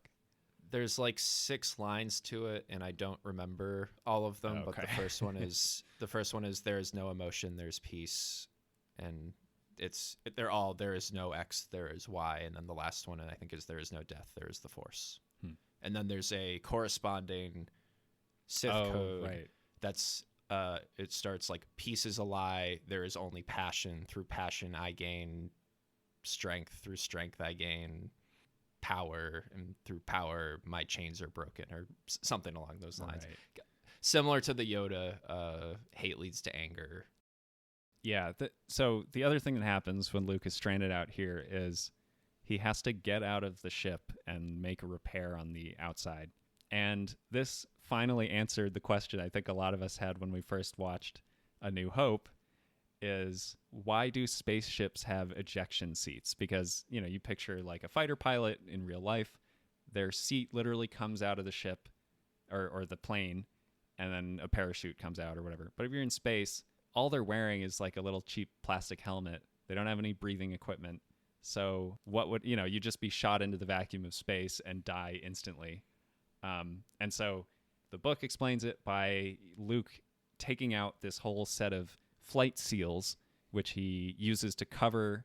There's like 6 lines to it, and I don't remember all of them. Okay. But the first one is there is no emotion, there's peace, and they're all there is no X, there is Y, and then the last one I think is there is no death, there is the Force. And then there's a corresponding Sith code right. that's it starts like peace is a lie, there is only passion, through passion I gain strength, through strength I gain power, and through power my chains are broken, or something along those lines. Right. Similar to the Yoda hate leads to anger. Yeah, so the other thing that happens when Luke is stranded out here is he has to get out of the ship and make a repair on the outside. And this finally answered the question I think a lot of us had when we first watched A New Hope, is why do spaceships have ejection seats? Because, you know, you picture like a fighter pilot in real life, their seat literally comes out of the ship or the plane, and then a parachute comes out or whatever. But if you're in space, all they're wearing is like a little cheap plastic helmet. They don't have any breathing equipment. So what would, you know, you'd just be shot into the vacuum of space and die instantly. And so the book explains it by Luke taking out this whole set of flight seals, which he uses to cover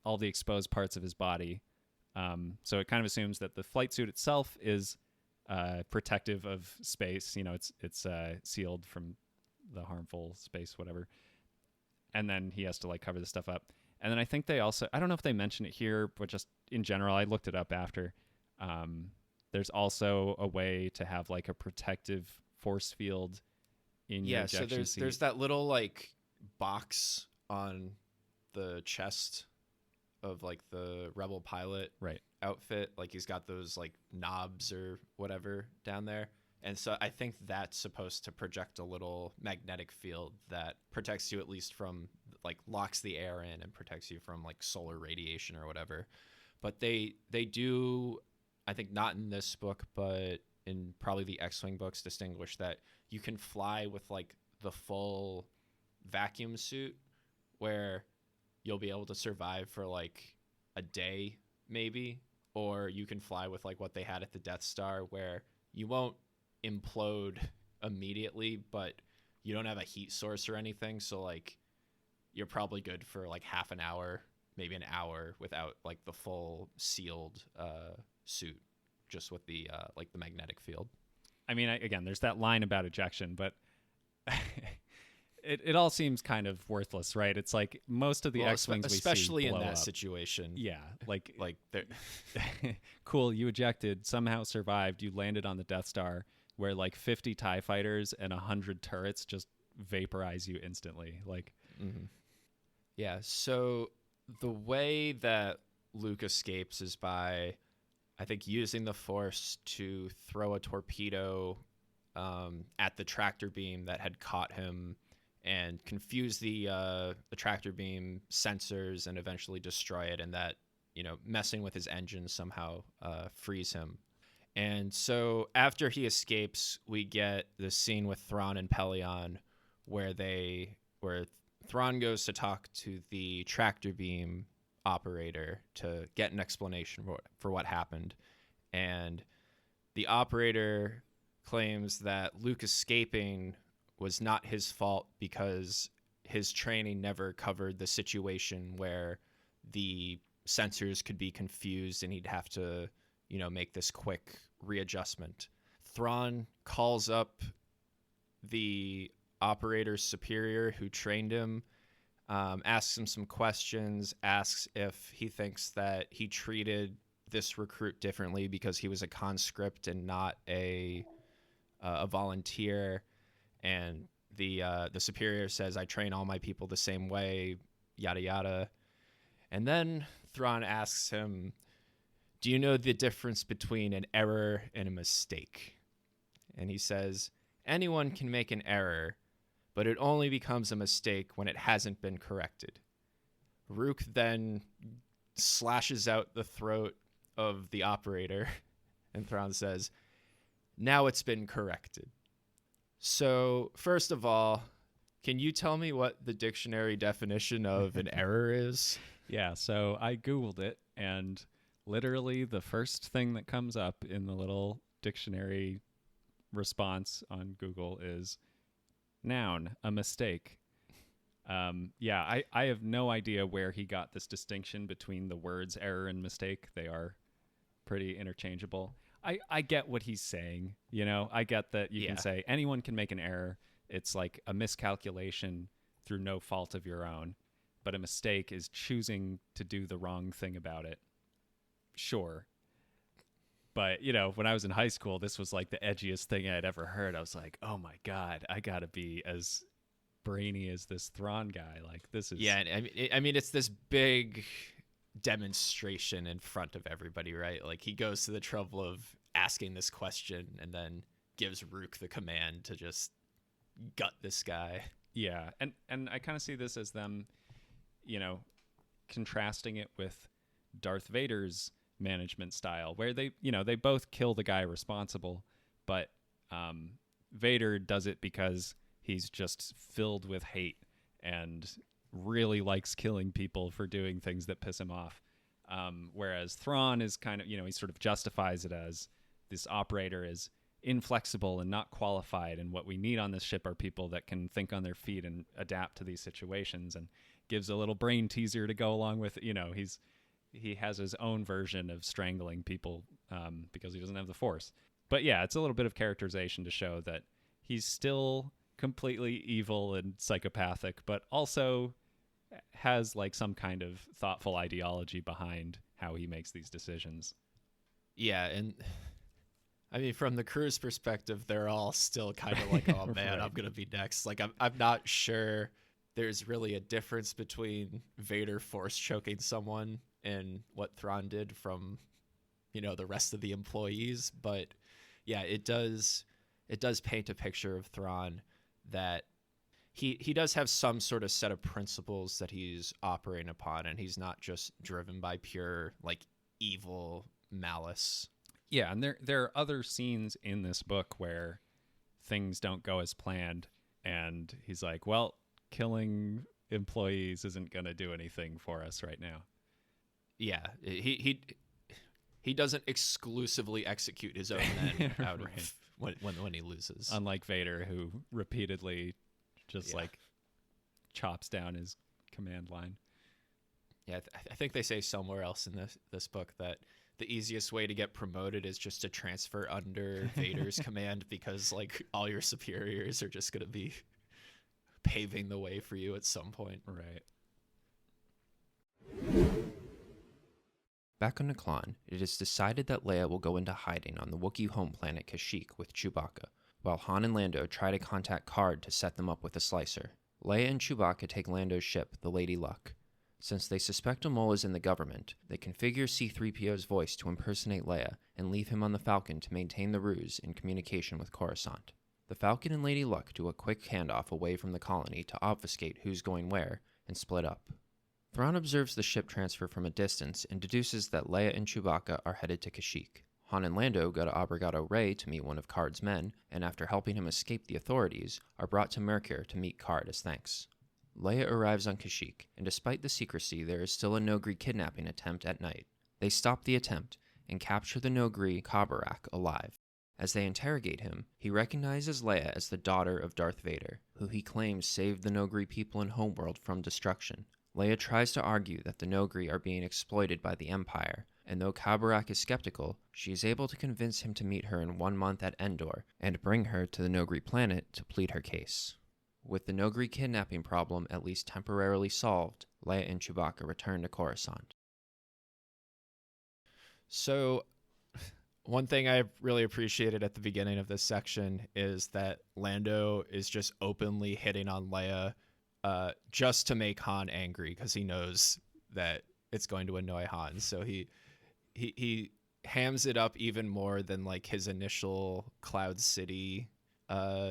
all the exposed parts of his body. So it kind of assumes that the flight suit itself is protective of space. You know, it's sealed from the harmful space, whatever. And then he has to like cover this stuff up. And then I think they also, I don't know if they mention it here, but just in general, I looked it up after. There's also a way to have like a protective force field in your ejection seat. There's that little like box on the chest of like the rebel pilot outfit. Like he's got those like knobs or whatever down there. And so I think that's supposed to project a little magnetic field that protects you, at least from like locks the air in and protects you from like solar radiation or whatever. But they do, I think not in this book, but in probably the X-Wing books, distinguish that you can fly with like the full vacuum suit, where you'll be able to survive for like a day maybe, or you can fly with like what they had at the Death Star, where you won't implode immediately, but you don't have a heat source or anything, so like you're probably good for like half an hour, maybe an hour, without like the full sealed suit, just with the like the magnetic field. I mean, again, there's that line about ejection, but it all seems kind of worthless, right? It's like most of the X-Wings we see especially in that up. situation. Yeah, like they're cool, you ejected, somehow survived, you landed on the Death Star, where like 50 TIE fighters and 100 turrets just vaporize you instantly. Like, yeah. So the way that Luke escapes is by, I think, using the Force to throw a torpedo at the tractor beam that had caught him and confuse the tractor beam sensors and eventually destroy it, and that, you know, messing with his engine somehow frees him. And so after he escapes, we get the scene with Thrawn and Pelion where Thrawn goes to talk to the tractor beam operator to get an explanation for what happened. And the operator claims that Luke escaping was not his fault because his training never covered the situation where the sensors could be confused and he'd have to, you know, make this quick readjustment. Thrawn calls up the operator's superior who trained him, asks him some questions, asks if he thinks that he treated this recruit differently because he was a conscript and not a volunteer. And the superior says, I train all my people the same way, yada yada. And then Thrawn asks him, do you know the difference between an error and a mistake? And he says, anyone can make an error, but it only becomes a mistake when it hasn't been corrected. Rook then slashes out the throat of the operator, and Thrawn says, now it's been corrected. So, first of all, can you tell me what the dictionary definition of an error is? Yeah, so I Googled it, and literally the first thing that comes up in the little dictionary response on Google is noun, a mistake. I have no idea where he got this distinction between the words error and mistake. They are pretty interchangeable. I get what he's saying. I get that you can say anyone can make an error. It's like a miscalculation through no fault of your own. But a mistake is choosing to do the wrong thing about it. Sure. But, when I was in high school, this was like the edgiest thing I'd ever heard. I was like, oh my God, I got to be as brainy as this Thrawn guy. Like, this is... Yeah, I mean, it's this big demonstration in front of everybody, right? Like, he goes to the trouble of asking this question and then gives Rook the command to just gut this guy. Yeah, and I kind of see this as them, contrasting it with Darth Vader's management style, where they both kill the guy responsible, but Vader does it because he's just filled with hate and really likes killing people for doing things that piss him off. Whereas Thrawn is kind of, he sort of justifies it as this operator is inflexible and not qualified, and what we need on this ship are people that can think on their feet and adapt to these situations, and gives a little brain teaser to go along with it. He has his own version of strangling people because he doesn't have the Force. But yeah, it's a little bit of characterization to show that he's still completely evil and psychopathic, but also has like some kind of thoughtful ideology behind how he makes these decisions. Yeah, and I mean, from the crew's perspective, they're all still kind of like, oh man, right. I'm going to be next. Like, I'm not sure there's really a difference between Vader force choking someone and what Thrawn did from, the rest of the employees. But yeah, it does paint a picture of Thrawn that he does have some sort of set of principles that he's operating upon, and he's not just driven by pure like evil malice. Yeah, and there are other scenes in this book where things don't go as planned, and he's like, well, killing employees isn't going to do anything for us right now. Yeah, he doesn't exclusively execute his own men out right. of when he loses. Unlike Vader, who repeatedly just like chops down his command line. Yeah, I think they say somewhere else in this book that the easiest way to get promoted is just to transfer under Vader's command, because like all your superiors are just going to be paving the way for you at some point. Right. Back on Naklon, it is decided that Leia will go into hiding on the Wookiee home planet Kashyyyk with Chewbacca, while Han and Lando try to contact Karrde to set them up with a slicer. Leia and Chewbacca take Lando's ship, the Lady Luck. Since they suspect a mole is in the government, they configure C-3PO's voice to impersonate Leia and leave him on the Falcon to maintain the ruse in communication with Coruscant. The Falcon and Lady Luck do a quick handoff away from the colony to obfuscate who's going where and split up. Thrawn observes the ship transfer from a distance and deduces that Leia and Chewbacca are headed to Kashyyyk. Han and Lando go to Abrigado Rey to meet one of Karrde's men, and after helping him escape the authorities, are brought to Mercure to meet Karrde as thanks. Leia arrives on Kashyyyk, and despite the secrecy, there is still a Nogri kidnapping attempt at night. They stop the attempt and capture the Nogri Kabarak alive. As they interrogate him, he recognizes Leia as the daughter of Darth Vader, who he claims saved the Nogri people in Homeworld from destruction. Leia tries to argue that the Nogri are being exploited by the Empire, and though Kabarak is skeptical, she is able to convince him to meet her in 1 month at Endor and bring her to the Nogri planet to plead her case. With the Nogri kidnapping problem at least temporarily solved, Leia and Chewbacca return to Coruscant. So, one thing I really appreciated at the beginning of this section is that Lando is just openly hitting on Leia just to make Han angry because he knows that it's going to annoy Han. So he hams it up even more than like his initial Cloud City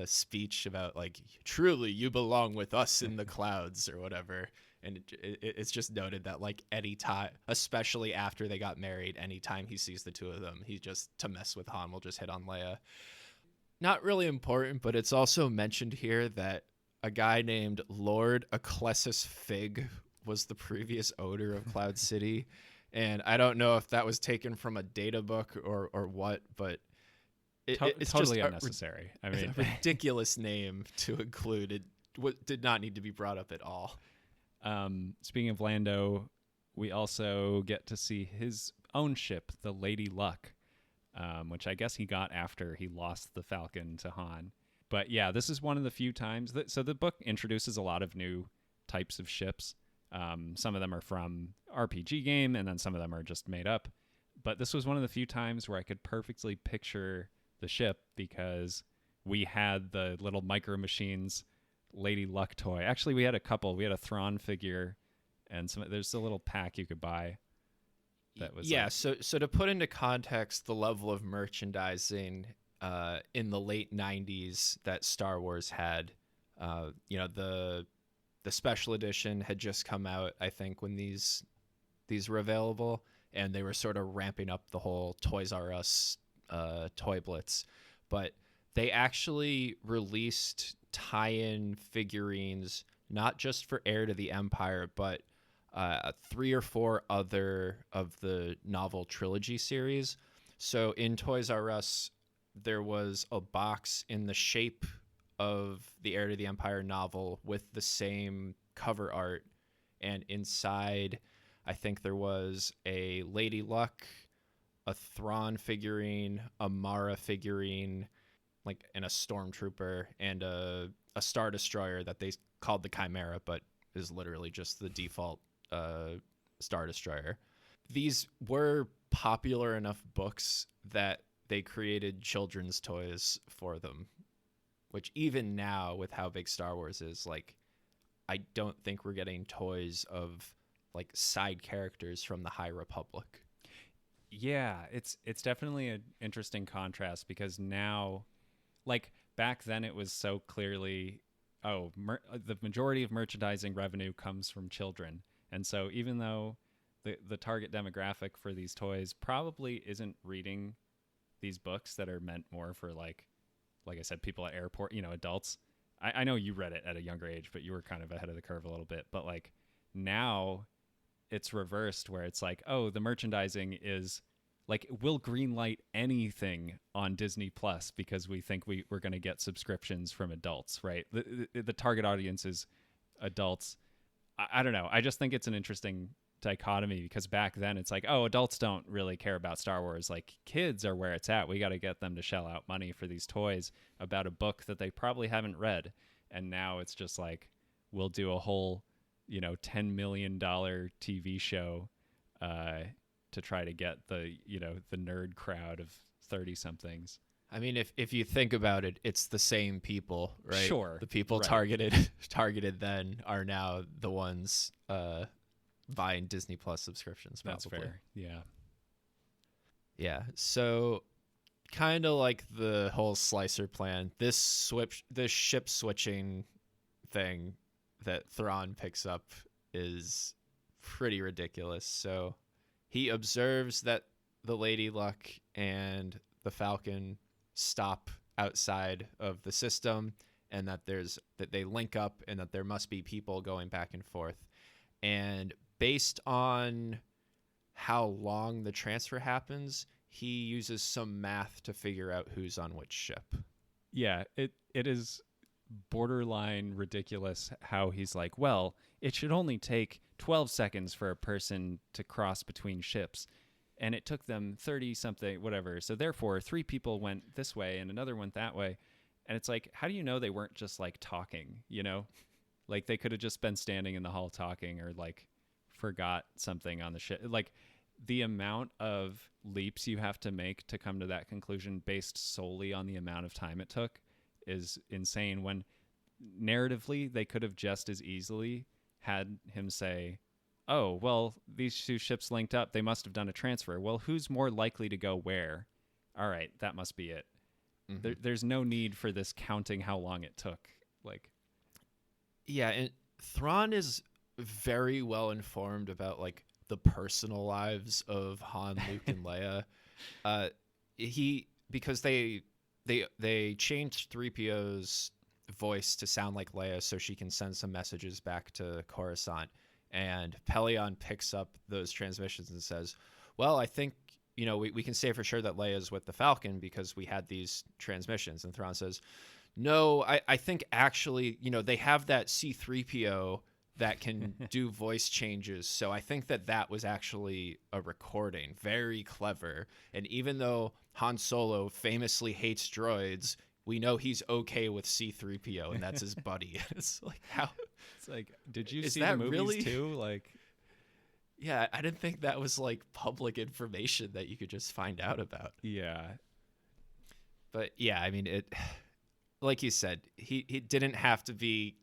speech about like, truly you belong with us in the clouds or whatever. And it's just noted that like any time, especially after they got married, anytime he sees the two of them, he just, to mess with Han, will just hit on Leia. Not really important, but it's also mentioned here that a guy named Lord Ecclesis Fig was the previous owner of Cloud City. And I don't know if that was taken from a data book or what, but it's totally just unnecessary. I mean, a ridiculous name to include. It did not need to be brought up at all. Speaking of Lando, we also get to see his own ship, the Lady Luck, which I guess he got after he lost the Falcon to Han. But yeah, this is one of the few times so the book introduces a lot of new types of ships. Some of them are from RPG game, and then some of them are just made up. But this was one of the few times where I could perfectly picture the ship because we had the little Micro Machines Lady Luck toy. Actually, we had a couple. We had a Thrawn figure, and there's a little pack you could buy. That was So to put into context the level of merchandising in the late '90s that Star Wars had, the special edition had just come out, I think, when these were available, and they were sort of ramping up the whole Toys R Us toy blitz. But they actually released tie-in figurines, not just for Heir to the Empire, but 3 or 4 other of the novel trilogy series. So in Toys R Us, there was a box in the shape of the Heir to the Empire novel with the same cover art, and inside, I think there was a Lady Luck, a Thrawn figurine, a Mara figurine, and a Stormtrooper, and a Star Destroyer that they called the Chimera, but is literally just the default Star Destroyer. These were popular enough books that they created children's toys for them, which even now, with how big Star Wars is, I don't think we're getting toys of side characters from the High Republic. Yeah, it's definitely an interesting contrast because now, back then it was so clearly, the majority of merchandising revenue comes from children. And so even though the target demographic for these toys probably isn't reading these books that are meant more for like I said, people at airport, adults. I know you read it at a younger age, but you were kind of ahead of the curve a little bit. But now it's reversed where it's the merchandising is we'll greenlight anything on Disney Plus because we think we're going to get subscriptions from adults, right? The target audience is adults. I don't know. I just think it's an interesting dichotomy because back then it's adults don't really care about Star Wars. Kids are where it's at. We got to get them to shell out money for these toys about a book that they probably haven't read. And now it's just we'll do a whole, $10 million TV show to try to get the nerd crowd of 30 somethings. I mean, if you think about it, it's the same people, right? Sure. The people right. targeted then are now the ones buying Disney Plus subscriptions. Probably. That's fair. Yeah. Yeah. So, kind of like the whole slicer plan, this ship switching thing that Thrawn picks up is pretty ridiculous. So, he observes that the Lady Luck and the Falcon stop outside of the system, and that they link up, and that there must be people going back and forth. And based on how long the transfer happens, he uses some math to figure out who's on which ship. Yeah, it is borderline ridiculous how he's well, it should only take 12 seconds for a person to cross between ships. And it took them 30 something, whatever. So therefore, 3 people went this way and another went that way. And it's like, how do you know they weren't just like talking, you know? Like they could have just been standing in the hall talking, or like forgot something on the ship. Like the amount of leaps you have to make to come to that conclusion based solely on the amount of time it took is insane, when narratively they could have just as easily had him say, oh, well, these two ships linked up, they must have done a transfer. Well, who's more likely to go where? All right, that must be it. There's no need for this counting how long it took. Like, yeah, and Thrawn is very well informed about like the personal lives of Han, Luke, and Leia. He because they changed 3PO's voice to sound like Leia so she can send some messages back to Coruscant, and Pelion picks up those transmissions and says, well, I think, you know, we can say for sure that Leia's with the Falcon because we had these transmissions. And Thrawn says, no, I think actually, you know, they have that C-3PO that can do voice changes. So I think that was actually a recording. Very clever. And even though Han Solo famously hates droids, we know he's okay with C-3PO, and that's his buddy. It's like, how? It's like, did you Is see that the movies really? too? Like, Yeah, I didn't think that was like public information that you could just find out about. yeah. But yeah, I mean, it, like you said, he didn't have to be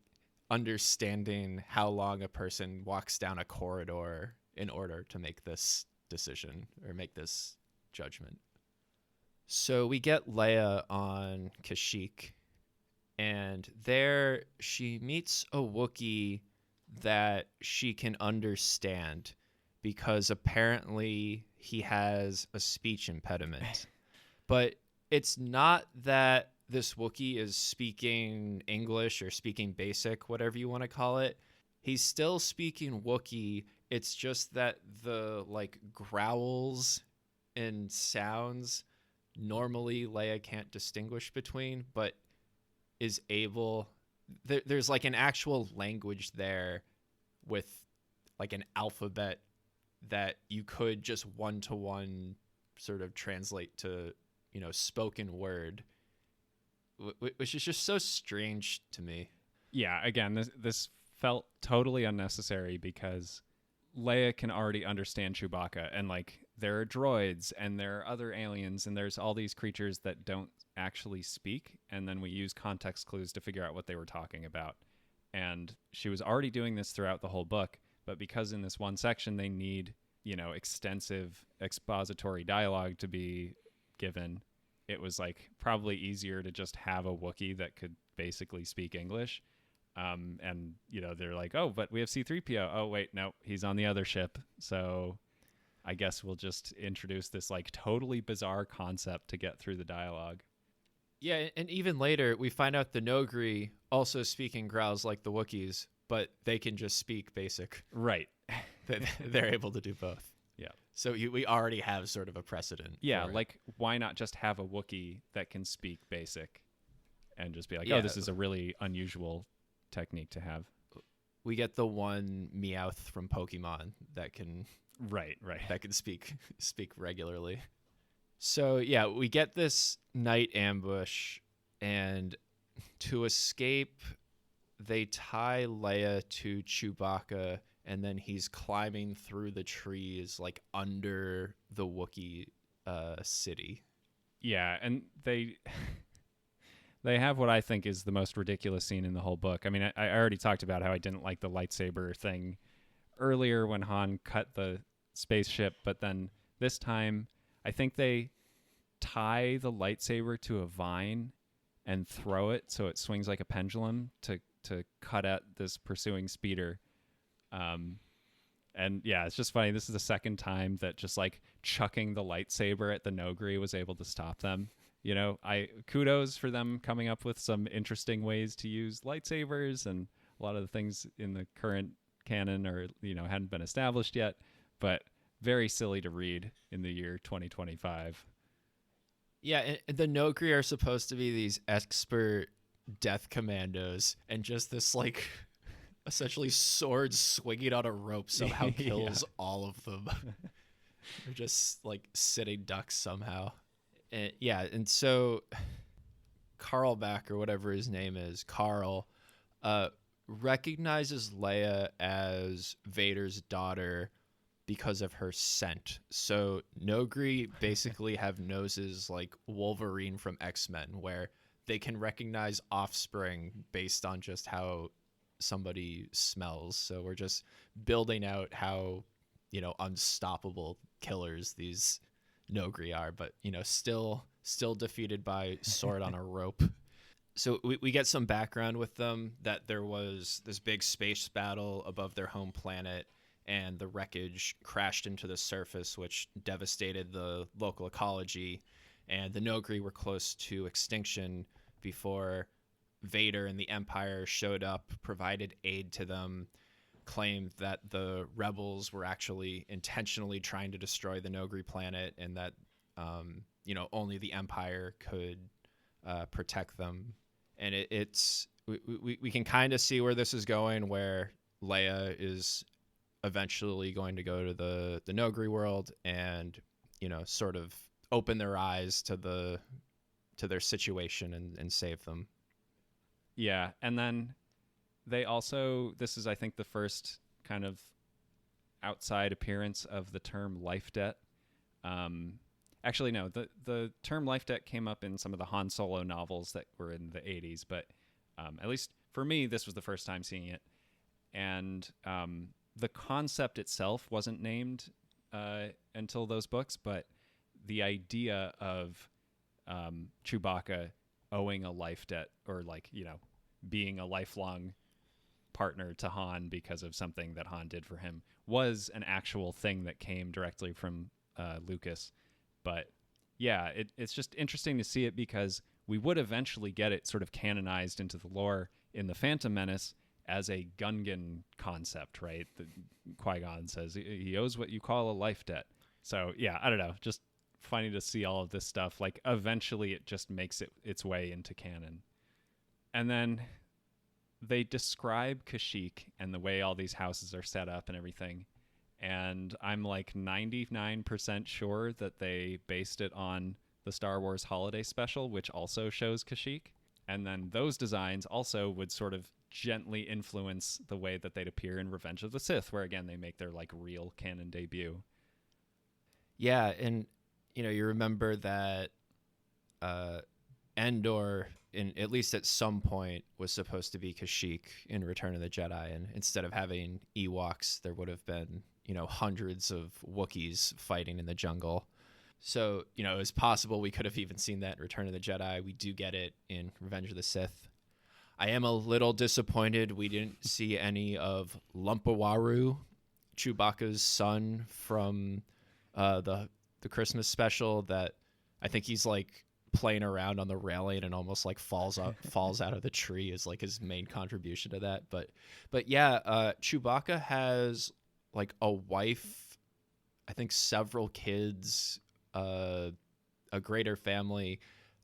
understanding how long a person walks down a corridor in order to make this decision or make this judgment. So we get Leia on Kashyyyk, and there she meets a Wookiee that she can understand because apparently he has a speech impediment. But it's not that this Wookiee is speaking English or speaking basic, whatever you want to call it. He's still speaking Wookiee. It's just that the like growls and sounds normally Leia can't distinguish between, but is able. There's like an actual language there with like an alphabet that you could just one-to-one sort of translate to, you know, spoken word, which is just so strange to me. Yeah, again, this felt totally unnecessary because Leia can already understand Chewbacca, and like there are droids and there are other aliens and there's all these creatures that don't actually speak, and then we use context clues to figure out what they were talking about. And she was already doing this throughout the whole book, but because in this one section they need, you know, extensive expository dialogue to be given, it was like probably easier to just have a Wookiee that could basically speak English. And, you know, they're like, oh, but we have C-3PO. Oh, wait, no, he's on the other ship. So I guess we'll just introduce this like totally bizarre concept to get through the dialogue. Yeah, and even later we find out the Nogri also speaking growls like the Wookiees, but they can just speak basic. Right. They're able to do both. Yeah. So we already have sort of a precedent. Yeah, for it. like why not just have a Wookiee that can speak basic and just be like, Yeah. oh, this is a really unusual technique to have. We get the one Meowth from Pokemon that can Right. that can speak regularly. So yeah, we get this night ambush, and to escape, they tie Leia to Chewbacca, and then he's climbing through the trees like under the Wookiee city. Yeah, and they have what I think is the most ridiculous scene in the whole book. I mean, I already talked about how I didn't like the lightsaber thing earlier when Han cut the spaceship, but then this time I think they tie the lightsaber to a vine and throw it so it swings like a pendulum to cut at this pursuing speeder. And yeah, it's just funny. This is the second time that just like chucking the lightsaber at the Nogri was able to stop them. You know, kudos for them coming up with some interesting ways to use lightsabers, and a lot of the things in the current canon or, you know, hadn't been established yet, but very silly to read in the year 2025. Yeah, and the Nogri are supposed to be these expert death commandos, and just this like essentially sword swinging on a rope somehow kills all of them. They're just like sitting ducks somehow. And, yeah, and so Carlback or whatever his name is, Carl, recognizes Leia as Vader's daughter because of her scent. So Nogri basically have noses like Wolverine from X-Men, where they can recognize offspring based on just how somebody smells. So we're just building out how, unstoppable killers these Nogri are, but still defeated by sword on a rope. So we get some background with them, that there was this big space battle above their home planet, and the wreckage crashed into the surface, which devastated the local ecology, and the Nogri were close to extinction before Vader and the Empire showed up, provided aid to them, claimed that the rebels were actually intentionally trying to destroy the Nogri planet, and that only the Empire could protect them. And we can kind of see where this is going, where Leia is eventually going to go to the Nogri world and sort of open their eyes to their situation and save them. Yeah, and then they also, this is I think the first kind of outside appearance of the term life debt. Actually, no, the term life debt came up in some of the Han Solo novels that were in the 80s, but at least for me, this was the first time seeing it. And the concept itself wasn't named until those books, but the idea of Chewbacca owing a life debt, or being a lifelong partner to Han because of something that Han did for him, was an actual thing that came directly from Lucas. But yeah, it's just interesting to see it, because we would eventually get it sort of canonized into the lore in The Phantom Menace as a Gungan concept, right? Qui-Gon says he owes what you call a life debt. So yeah, I don't know, just funny to see all of this stuff. Like eventually it just makes its way into canon. And then they describe Kashyyyk and the way all these houses are set up and everything. And I'm like 99% sure that they based it on the Star Wars Holiday Special, which also shows Kashyyyk. And then those designs also would sort of gently influence the way that they'd appear in Revenge of the Sith, where again they make their like real canon debut. Yeah, and you remember that Endor, at least at some point, was supposed to be Kashyyyk in Return of the Jedi, and instead of having Ewoks, there would have been hundreds of Wookiees fighting in the jungle. So it's possible we could have even seen that in Return of the Jedi. We do get it in Revenge of the Sith. I am a little disappointed we didn't see any of Lumpawaru, Chewbacca's son from the Christmas special, that I think he's like playing around on the railing and almost like falls out of the tree, is like his main contribution to that. But yeah, Chewbacca has like a wife, I think several kids, a greater family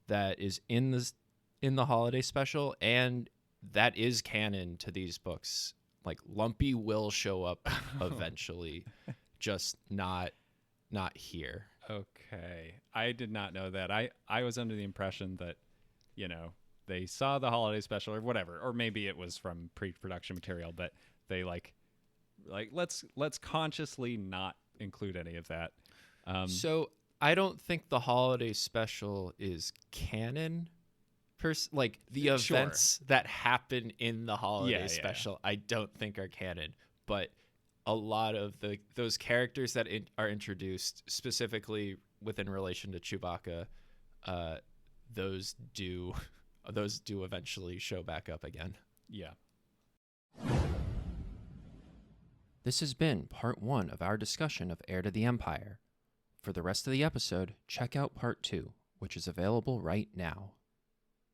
that is in the holiday special, and that is canon to these books. Like Lumpy will show up eventually, just not here. Okay. I did not know that. I was under the impression that, they saw the holiday special or whatever, or maybe it was from pre-production material, but they like let's consciously not include any of that. So I don't think the holiday special is canon. Like the events that happen in the holiday special, I don't think are canon. But a lot of those characters that are introduced specifically within relation to Chewbacca, those do eventually show back up again. Yeah. This has been part 1 of our discussion of Heir to the Empire. For the rest of the episode, check out part 2, which is available right now.